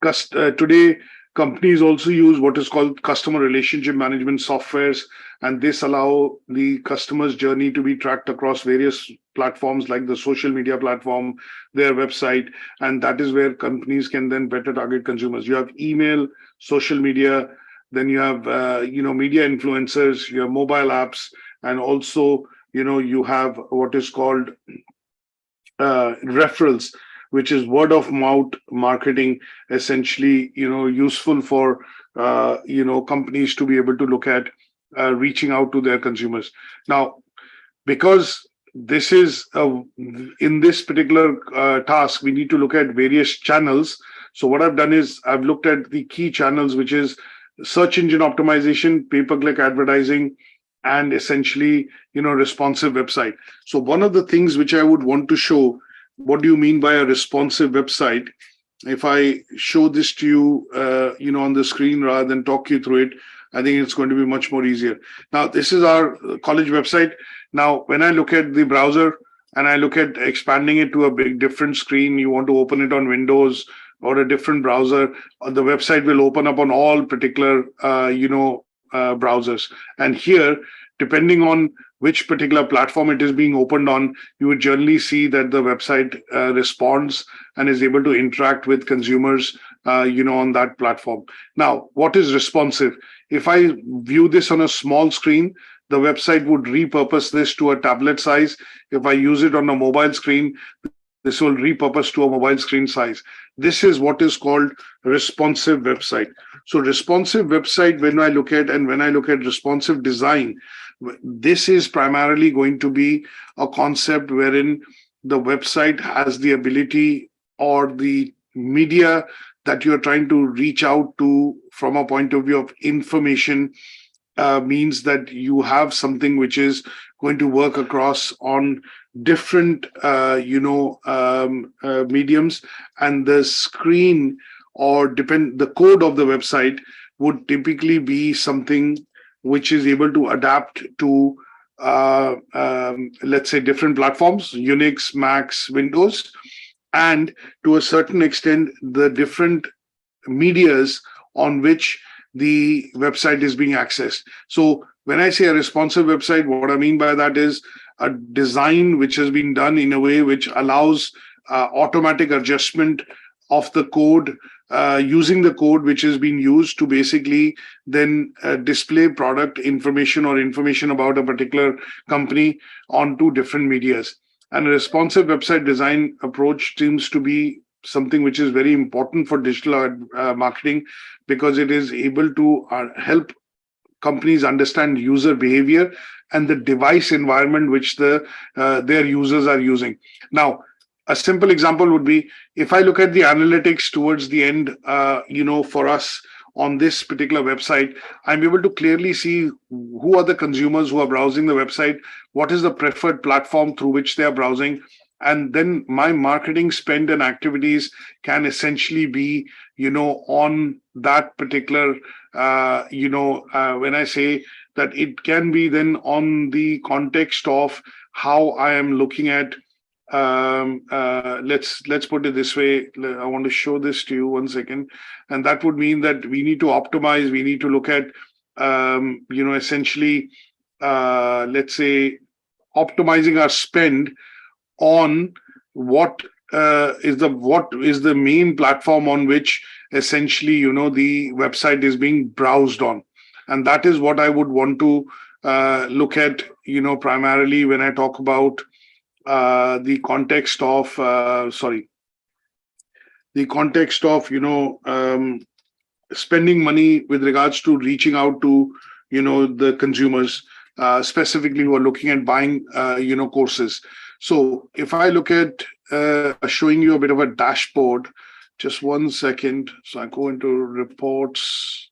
Today, companies also use what is called customer relationship management softwares, and this allow the customer's journey to be tracked across various platforms like the social media platform, their website, and that is where companies can then better target consumers. You have email, social media, then you have media influencers, you have mobile apps, and also you have what is called referrals, which is word of mouth marketing, essentially useful for companies to be able to look at reaching out to their consumers. Now, because this is in this particular task, we need to look at various channels. So what I've done is I've looked at the key channels, which is search engine optimization, pay-per-click advertising, and essentially, responsive website. So one of the things which I would want to show, what do you mean by a responsive website? If I show this to you, on the screen rather than talk you through it, I think it's going to be much more easier. Now, this is our college website. Now, when I look at the browser and I look at expanding it to a big different screen, you want to open it on Windows or a different browser, the website will open up on all particular, browsers. And here, depending on which particular platform it is being opened on, you would generally see that the website responds and is able to interact with consumers, on that platform. Now, what is responsive? If I view this on a small screen, the website would repurpose this to a tablet size. If I use it on a mobile screen, this will repurpose to a mobile screen size. This is what is called responsive website. So responsive website, when I look at responsive design, this is primarily going to be a concept wherein the website has the ability or the media that you're trying to reach out to from a point of view of information means that you have something which is going to work across on different mediums, and the screen or the code of the website would typically be something which is able to adapt to let's say different platforms, Unix, Macs, Windows, and to a certain extent the different medias on which the website is being accessed. So when I say a responsive website, what I mean by that is a design which has been done in a way which allows automatic adjustment of the code using the code which has been used to basically then display product information or information about a particular company onto different medias. And a responsive website design approach seems to be something which is very important for digital marketing, because it is able to help companies understand user behavior and the device environment which their users are using. Now, a simple example would be, if I look at the analytics towards the end, for us on this particular website, I'm able to clearly see who are the consumers who are browsing the website, what is the preferred platform through which they are browsing, and then my marketing spend and activities can essentially be, on that particular, when I say that, it can be then on the context of how I am looking at, let's put it this way. I want to show this to you 1 second. And that would mean that we need to optimize, we need to look at, essentially, let's say, optimizing our spend on what is the main platform on which essentially, the website is being browsed on. And that is what I would want to look at, primarily when I talk about the context of, spending money with regards to reaching out to, the consumers, specifically who are looking at buying, courses. So if I look at showing you a bit of a dashboard, just 1 second. So I go into reports,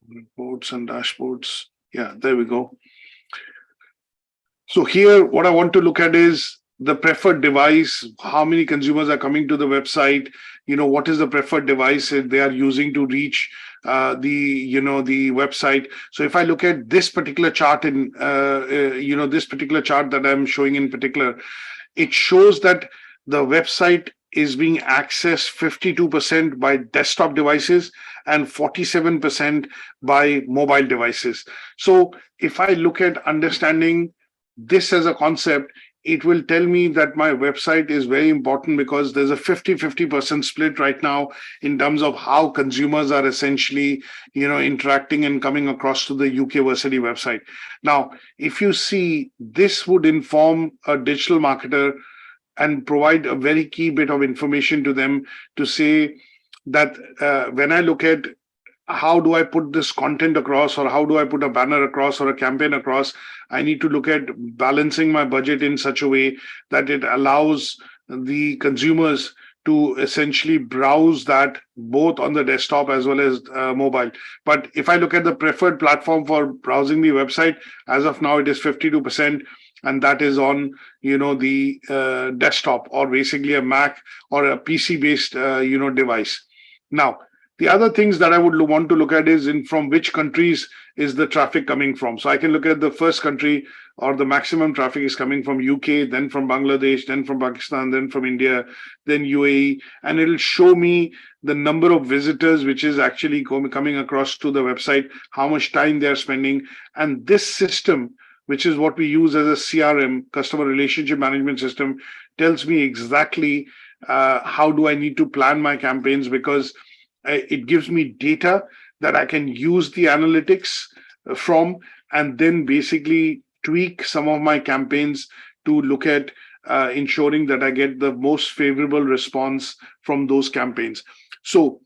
reports and dashboards. Yeah, there we go. So here, what I want to look at is the preferred device, how many consumers are coming to the website, what is the preferred device they are using to reach the website. So if I look at this particular chart this particular chart that I'm showing in particular, it shows that the website is being accessed 52% by desktop devices and 47% by mobile devices. So if I look at understanding this as a concept, it will tell me that my website is very important, because there's a 50-50% split right now in terms of how consumers are essentially, interacting and coming across to the UK Versity website. Now, if you see, this would inform a digital marketer and provide a very key bit of information to them to say that when I look at how do I put this content across, or how do I put a banner across or a campaign across, I need to look at balancing my budget in such a way that it allows the consumers to essentially browse that both on the desktop as well as mobile. But if I look at the preferred platform for browsing the website, as of now, it is 52%. And that is on, the desktop, or basically a Mac or a PC-based, device. Now, the other things that I would want to look at is from which countries is the traffic coming from. So I can look at the first country, or the maximum traffic is coming from UK, then from Bangladesh, then from Pakistan, then from India, then UAE, and it'll show me the number of visitors which is actually coming across to the website, how much time they're spending. And this system, which is what we use as a CRM, customer relationship management system, tells me exactly how do I need to plan my campaigns, because it gives me data that I can use the analytics from, and then basically tweak some of my campaigns to look at ensuring that I get the most favorable response from those campaigns. So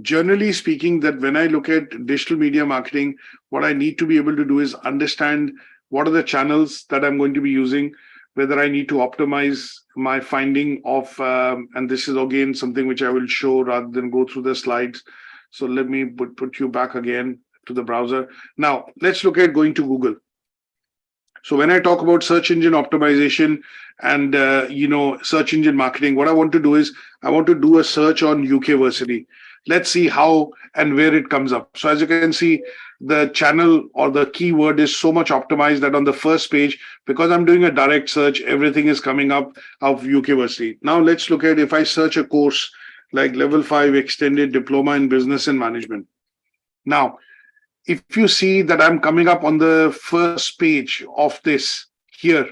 generally speaking, that when I look at digital media marketing, what I need to be able to do is understand what are the channels that I'm going to be using, whether I need to optimize my finding of, and this is again something which I will show rather than go through the slides. So let me put you back again to the browser. Now, let's look at going to Google. So when I talk about search engine optimization and, search engine marketing, what I want to do is I want to do a search on UK Versity. Let's see how and where it comes up. So as you can see, the channel or the keyword is so much optimized that on the first page, because I'm doing a direct search, everything is coming up of UK Versity. Now let's look at, if I search a course like Level 5 Extended Diploma in Business and Management. Now, if you see that I'm coming up on the first page of this here,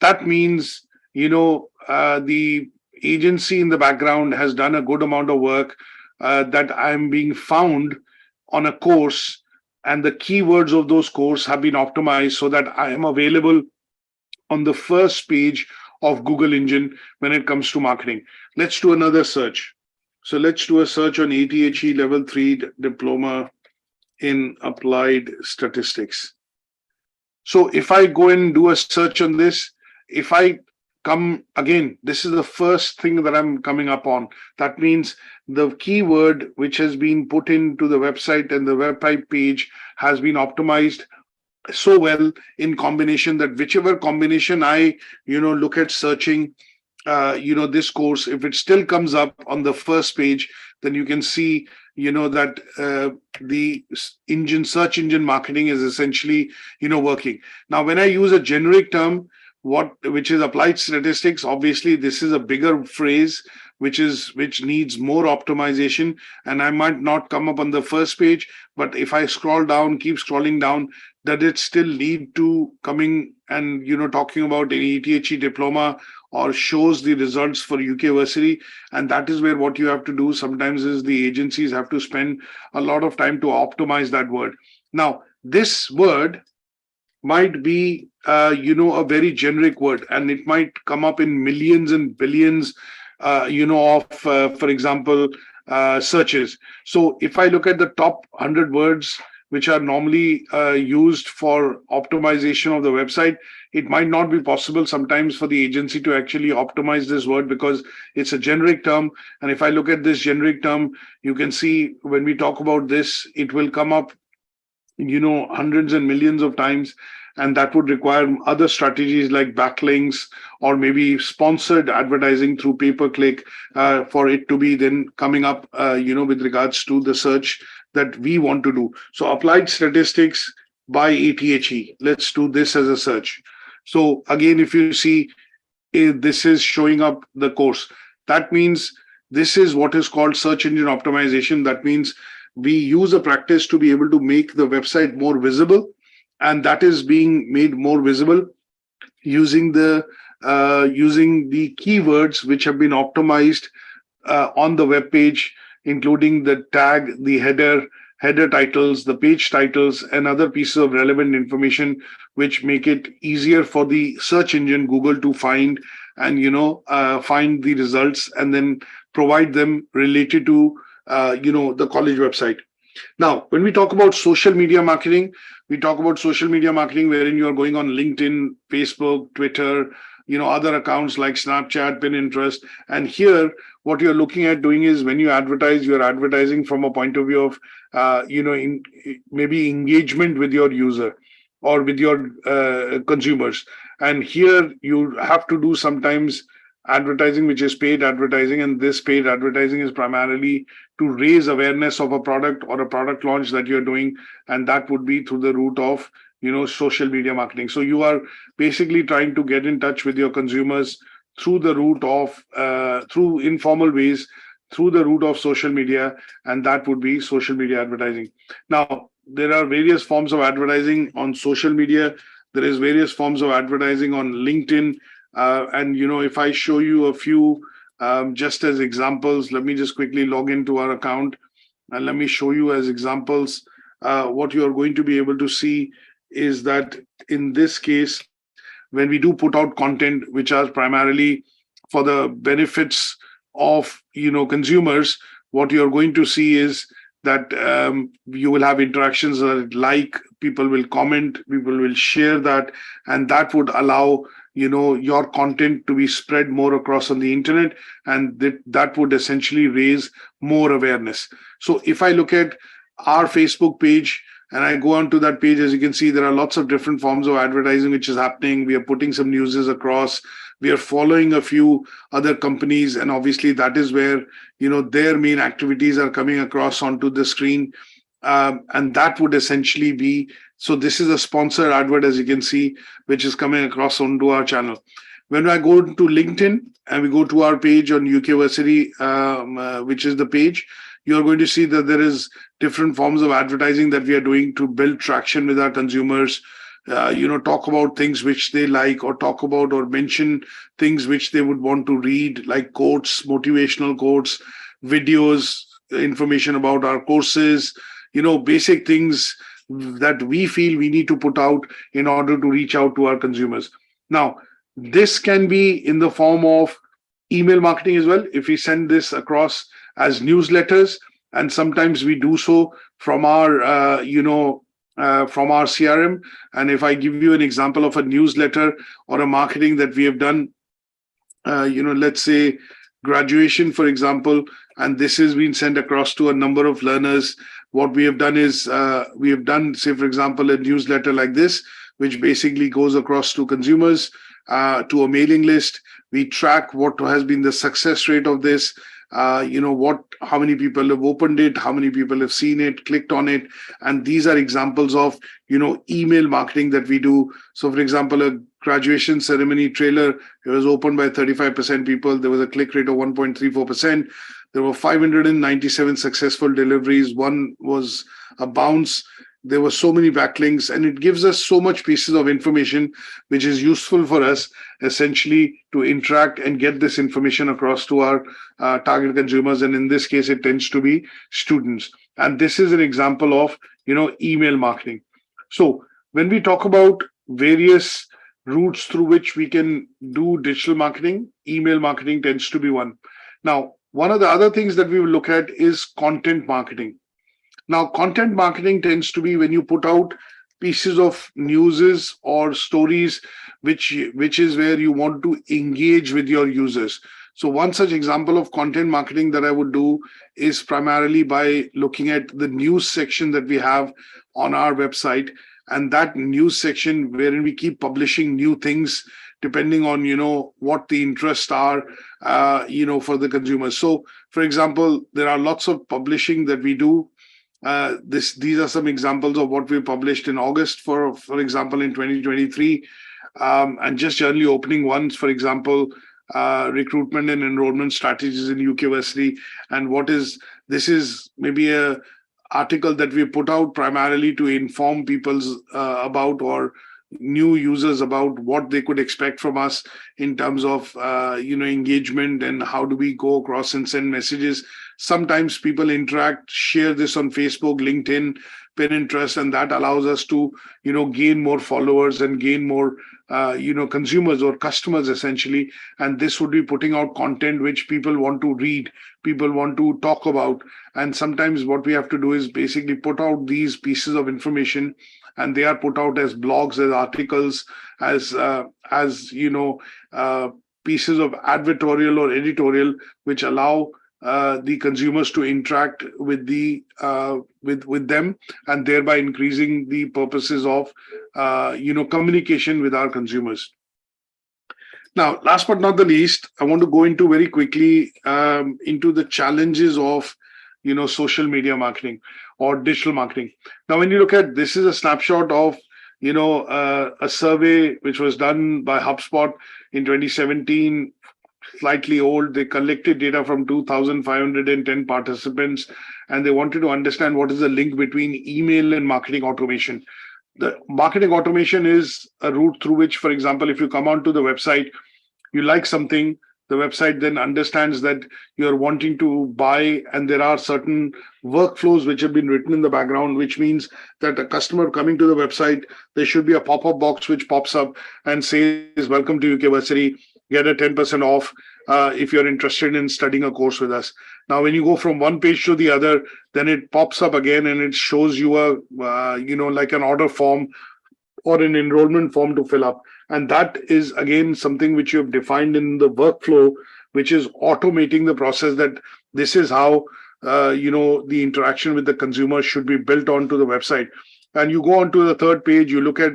that means, the agency in the background has done a good amount of work, that I'm being found on a course, and the keywords of those courses have been optimized so that I am available on the first page of Google engine when it comes to marketing. Let's do another search. So let's do a search on ATHE Level 3 Diploma in Applied Statistics. So if I go and do a search on this, if I come again, this is the first thing that I'm coming up on. That means the keyword which has been put into the website and the website page has been optimized so well in combination that whichever combination I, look at searching, this course, if it still comes up on the first page, then you can see, that the search engine marketing is essentially, working. Now, when I use a generic term, which is applied statistics, obviously this is a bigger phrase, which needs more optimization, and I might not come up on the first page, but if I scroll down, keep scrolling down, does it still lead to coming and talking about an ATHE diploma or shows the results for UK Versity? And that is where what you have to do sometimes is the agencies have to spend a lot of time to optimize that word. Now, this word might be a very generic word, and it might come up in millions and billions for example, searches. So if I look at the top 100 words which are normally used for optimization of the website, it might not be possible sometimes for the agency to actually optimize this word because it's a generic term. And if I look at this generic term, you can see when we talk about this, it will come up, hundreds and millions of times. And that would require other strategies like backlinks or maybe sponsored advertising through pay-per-click for it to be then coming up, with regards to the search that we want to do. So applied statistics by ATHE. Let's do this as a search. So again, if you see, this is showing up the course. That means this is what is called search engine optimization. That means we use a practice to be able to make the website more visible. And that is being made more visible using the keywords which have been optimized on the web page, including the tag, the header titles, the page titles, and other pieces of relevant information, which make it easier for the search engine Google to find and find the results and then provide them related to the college website. Now, when we talk about social media marketing, we talk about social media marketing wherein you are going on LinkedIn, Facebook, Twitter, other accounts like Snapchat, Pinterest. And here, what you're looking at doing is when you advertise, you're advertising from a point of view of, maybe engagement with your user or with your consumers. And here you have to do sometimes advertising, which is paid advertising. And this paid advertising is primarily to raise awareness of a product or a product launch that you're doing. And that would be through the route of, social media marketing. So you are basically trying to get in touch with your consumers through the route of, through informal ways, through the route of social media. And that would be social media advertising. Now, there are various forms of advertising on social media. There is various forms of advertising on LinkedIn. And if I show you a few just as examples, let me just quickly log into our account and let me show you as examples. What you are going to be able to see is that in this case, when we do put out content, which are primarily for the benefits of consumers, what you're going to see is that you will have interactions like people will comment, people will share that, and that would allow your content to be spread more across on the internet, and that would essentially raise more awareness. So if I look at our Facebook page and I go onto that page, as you can see, there are lots of different forms of advertising which is happening. We are putting some newses across. We are following a few other companies, and obviously that is where their main activities are coming across onto the screen. And that would essentially be, so this is a sponsored advert, as you can see, which is coming across onto our channel. When I go to LinkedIn and we go to our page on UK Versity, which is the page, you're going to see that there is different forms of advertising that we are doing to build traction with our consumers. Talk about things which they like, or talk about or mention things which they would want to read, like quotes, motivational quotes, videos, information about our courses, basic things that we feel we need to put out in order to reach out to our consumers. Now, this can be in the form of email marketing as well. If we send this across as newsletters, and sometimes we do so from our from our CRM. And if I give you an example of a newsletter or a marketing that we have done, let's say graduation, for example, and this has been sent across to a number of learners. What we have done is we have done, say, for example, a newsletter like this, which basically goes across to consumers, to a mailing list. We track what has been the success rate of this, how many people have opened it, how many people have seen it, clicked on it. And these are examples of, email marketing that we do. So, for example, a graduation ceremony trailer, it was opened by 35% people. There was a click rate of 1.34%. There were 597 successful deliveries. One was a bounce. There were so many backlinks, and it gives us so much pieces of information, which is useful for us essentially to interact and get this information across to our target consumers. And in this case, it tends to be students. And this is an example of, email marketing. So when we talk about various routes through which we can do digital marketing, email marketing tends to be one. Now, one of the other things that we will look at is content marketing. Now, content marketing tends to be when you put out pieces of news or stories, which is where you want to engage with your users. So one such example of content marketing that I would do is primarily by looking at the news section that we have on our website, and that news section wherein we keep publishing new things depending on, what the interests are, for the consumers. So, for example, there are lots of publishing that we do. These are some examples of what we published in August, for example, in 2023, and just generally opening ones, for example, recruitment and enrollment strategies in UK Versity. And this is maybe a article that we put out primarily to inform people about, or new users about, what they could expect from us in terms of engagement, and how do we go across and send messages. Sometimes people interact, share this on Facebook, LinkedIn, Pinterest, and that allows us to gain more followers and gain more consumers or customers essentially. And this would be putting out content which people want to read, people want to talk about. And sometimes what we have to do is basically put out these pieces of information, and they are put out as blogs, as articles, as pieces of advertorial or editorial, which allow the consumers to interact with with them, and thereby increasing the purposes of communication with our consumers. Now, last but not the least, I want to go into very quickly into the challenges of social media marketing or digital marketing. Now, when you look at this, is a snapshot of a survey which was done by HubSpot in 2017. Slightly old. They collected data from 2,510 participants, and they wanted to understand what is the link between email and marketing automation. The marketing automation is a route through which, for example, if you come onto the website, you like something, the website then understands that you're wanting to buy, and there are certain workflows which have been written in the background, which means that a customer coming to the website, there should be a pop-up box which pops up and says, "Welcome to UK Versity. Get a 10% off if you're interested in studying a course with us." Now, when you go from one page to the other, then it pops up again and it shows you a, like an order form or an enrollment form to fill up. And that is, again, something which you have defined in the workflow, which is automating the process, that this is how, the interaction with the consumer should be built onto the website. And you go on to the third page, you look at,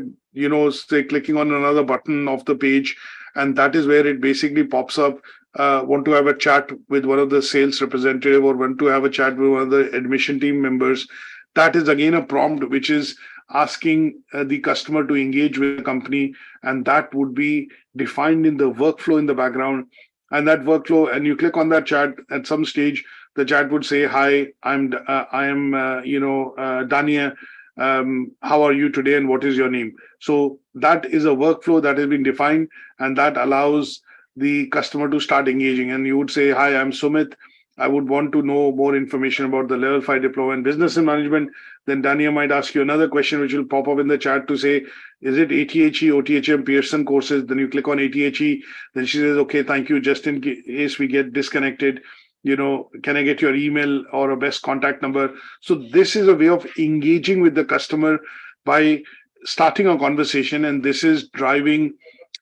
say, clicking on another button of the page, and that is where it basically pops up, want to have a chat with one of the sales representative, or want to have a chat with one of the admission team members. That is again a prompt which is asking the customer to engage with the company, and that would be defined in the workflow in the background. And that workflow, and you click on that chat, at some stage, the chat would say, "Hi, I am Dania. How are you today, and what is your name?" So that is a workflow that has been defined, and that allows the customer to start engaging. And you would say, "Hi, I'm Sumit. I would want to know more information about the level 5 diploma in business and management." Then Dania might ask you another question, which will pop up in the chat to say, "Is it ATHE, OTHM, Pearson courses?" Then you click on ATHE. Then she says, "Okay, thank you. Just in case we get disconnected, can I get your email or a best contact number? So this is a way of engaging with the customer by starting a conversation, and this is driving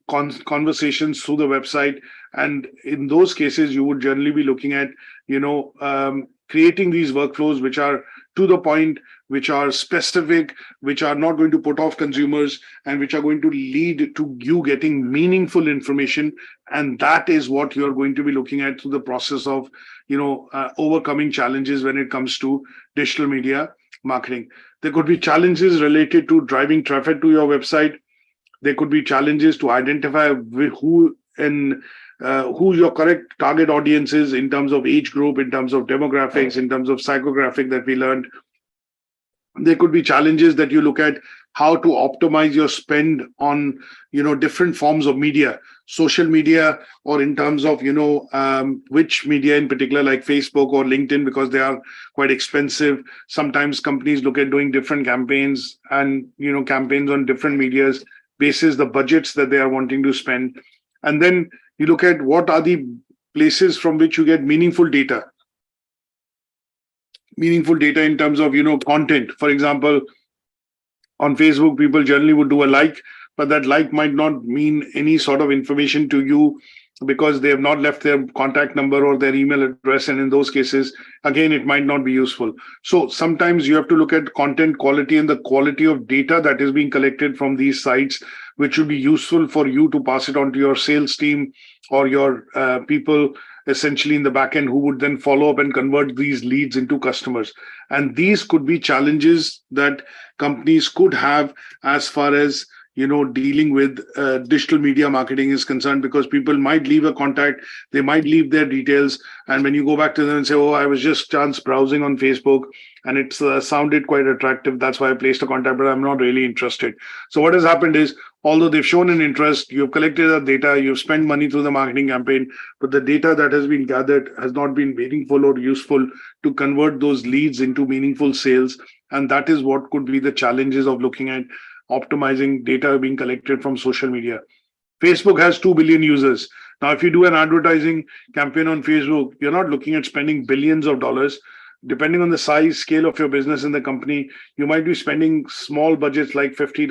conversations through the website. And in those cases, you would generally be looking at, creating these workflows which are to the point, which are specific, which are not going to put off consumers, and which are going to lead to you getting meaningful information. And that is what you're going to be looking at through the process of, overcoming challenges when it comes to digital media marketing. There could be challenges related to driving traffic to your website. There could be challenges to identify who your correct target audience is in terms of age group, in terms of demographics, in terms of psychographic that we learned. There could be challenges that you look at how to optimize your spend on, different forms of media, social media, or in terms of, which media in particular, like Facebook or LinkedIn, because they are quite expensive. Sometimes companies look at doing different campaigns and, campaigns on different medias basis the budgets that they are wanting to spend. And then you look at what are the places from which you get meaningful data in terms of, content. For example, on Facebook, people generally would do a like, but that like might not mean any sort of information to you because they have not left their contact number or their email address. And in those cases, again, it might not be useful. So sometimes you have to look at content quality and the quality of data that is being collected from these sites, which would be useful for you to pass it on to your sales team or your people essentially in the back end, who would then follow up and convert these leads into customers. And these could be challenges that companies could have as far as dealing with digital media marketing is concerned, because people might leave a contact, they might leave their details, and when you go back to them and say, oh, I was just chance browsing on Facebook and it sounded quite attractive, that's why I placed a contact, but I'm not really interested. So what has happened is, although they've shown an interest, you've collected the data, you've spent money through the marketing campaign, but the data that has been gathered has not been meaningful or useful to convert those leads into meaningful sales. And that is what could be the challenges of looking at optimizing data being collected from social media. Facebook has 2 billion users. Now, if you do an advertising campaign on Facebook, you're not looking at spending billions of dollars. Depending on the size, scale of your business in the company, you might be spending small budgets like $50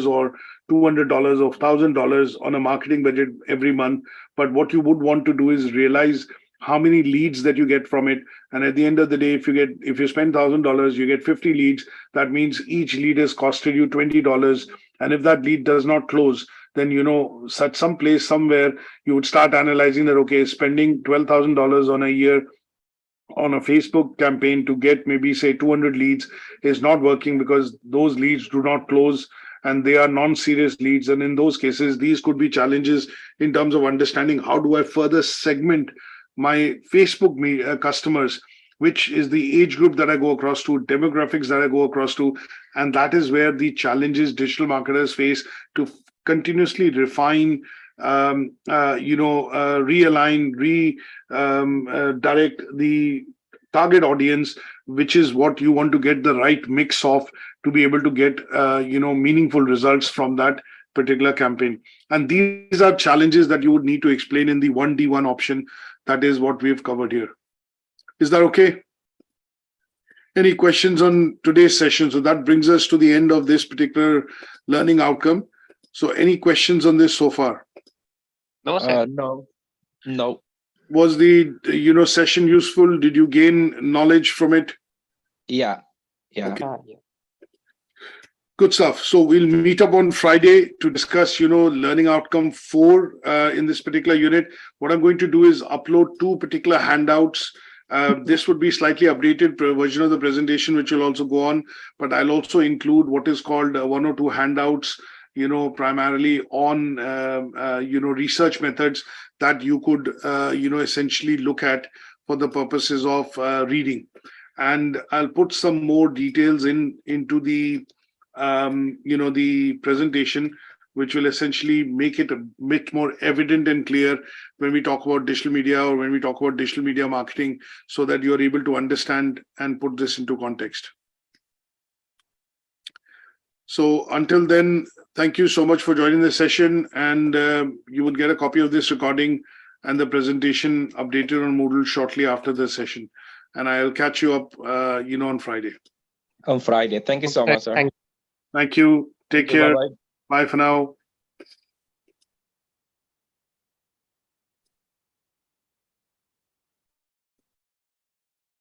or $200 or $1,000 on a marketing budget every month. But what you would want to do is realize how many leads that you get from it. And at the end of the day, if you spend $1,000, you get 50 leads. That means each lead has costed you $20. And if that lead does not close, then, at some place somewhere, you would start analyzing that, okay, spending $12,000 on a year on a Facebook campaign to get maybe say 200 leads is not working, because those leads do not close and they are non-serious leads. And in those cases, these could be challenges in terms of understanding how do I further segment my Facebook customers, which is the age group that I go across to, demographics that I go across to. And that is where the challenges digital marketers face to continuously refine, realign, direct the target audience, which is what you want to get the right mix of to be able to get, meaningful results from that particular campaign. And these are challenges that you would need to explain in the 1D1 option. That is what we've covered here. Is that okay? Any questions on today's session? So that brings us to the end of this particular learning outcome. So any questions on this so far? No, sir. No. Was the session useful? Did you gain knowledge from it? Yeah. Okay. Good stuff. So we'll meet up on Friday to discuss, learning outcome 4 in this particular unit. What I'm going to do is upload 2 particular handouts. This would be slightly updated version of the presentation, which will also go on, but I'll also include what is called 1 or 2 handouts, primarily on, research methods that you could, essentially look at for the purposes of reading. And I'll put some more details into the, the presentation, which will essentially make it a bit more evident and clear when we talk about digital media or when we talk about digital media marketing, so that you're able to understand and put this into context. So until then, thank you so much for joining the session, and you will get a copy of this recording and the presentation updated on Moodle shortly after the session. And I'll catch you up, on Friday. On Friday. Thank you so much, sir. Thank you. Take care. Bye-bye. Bye for now.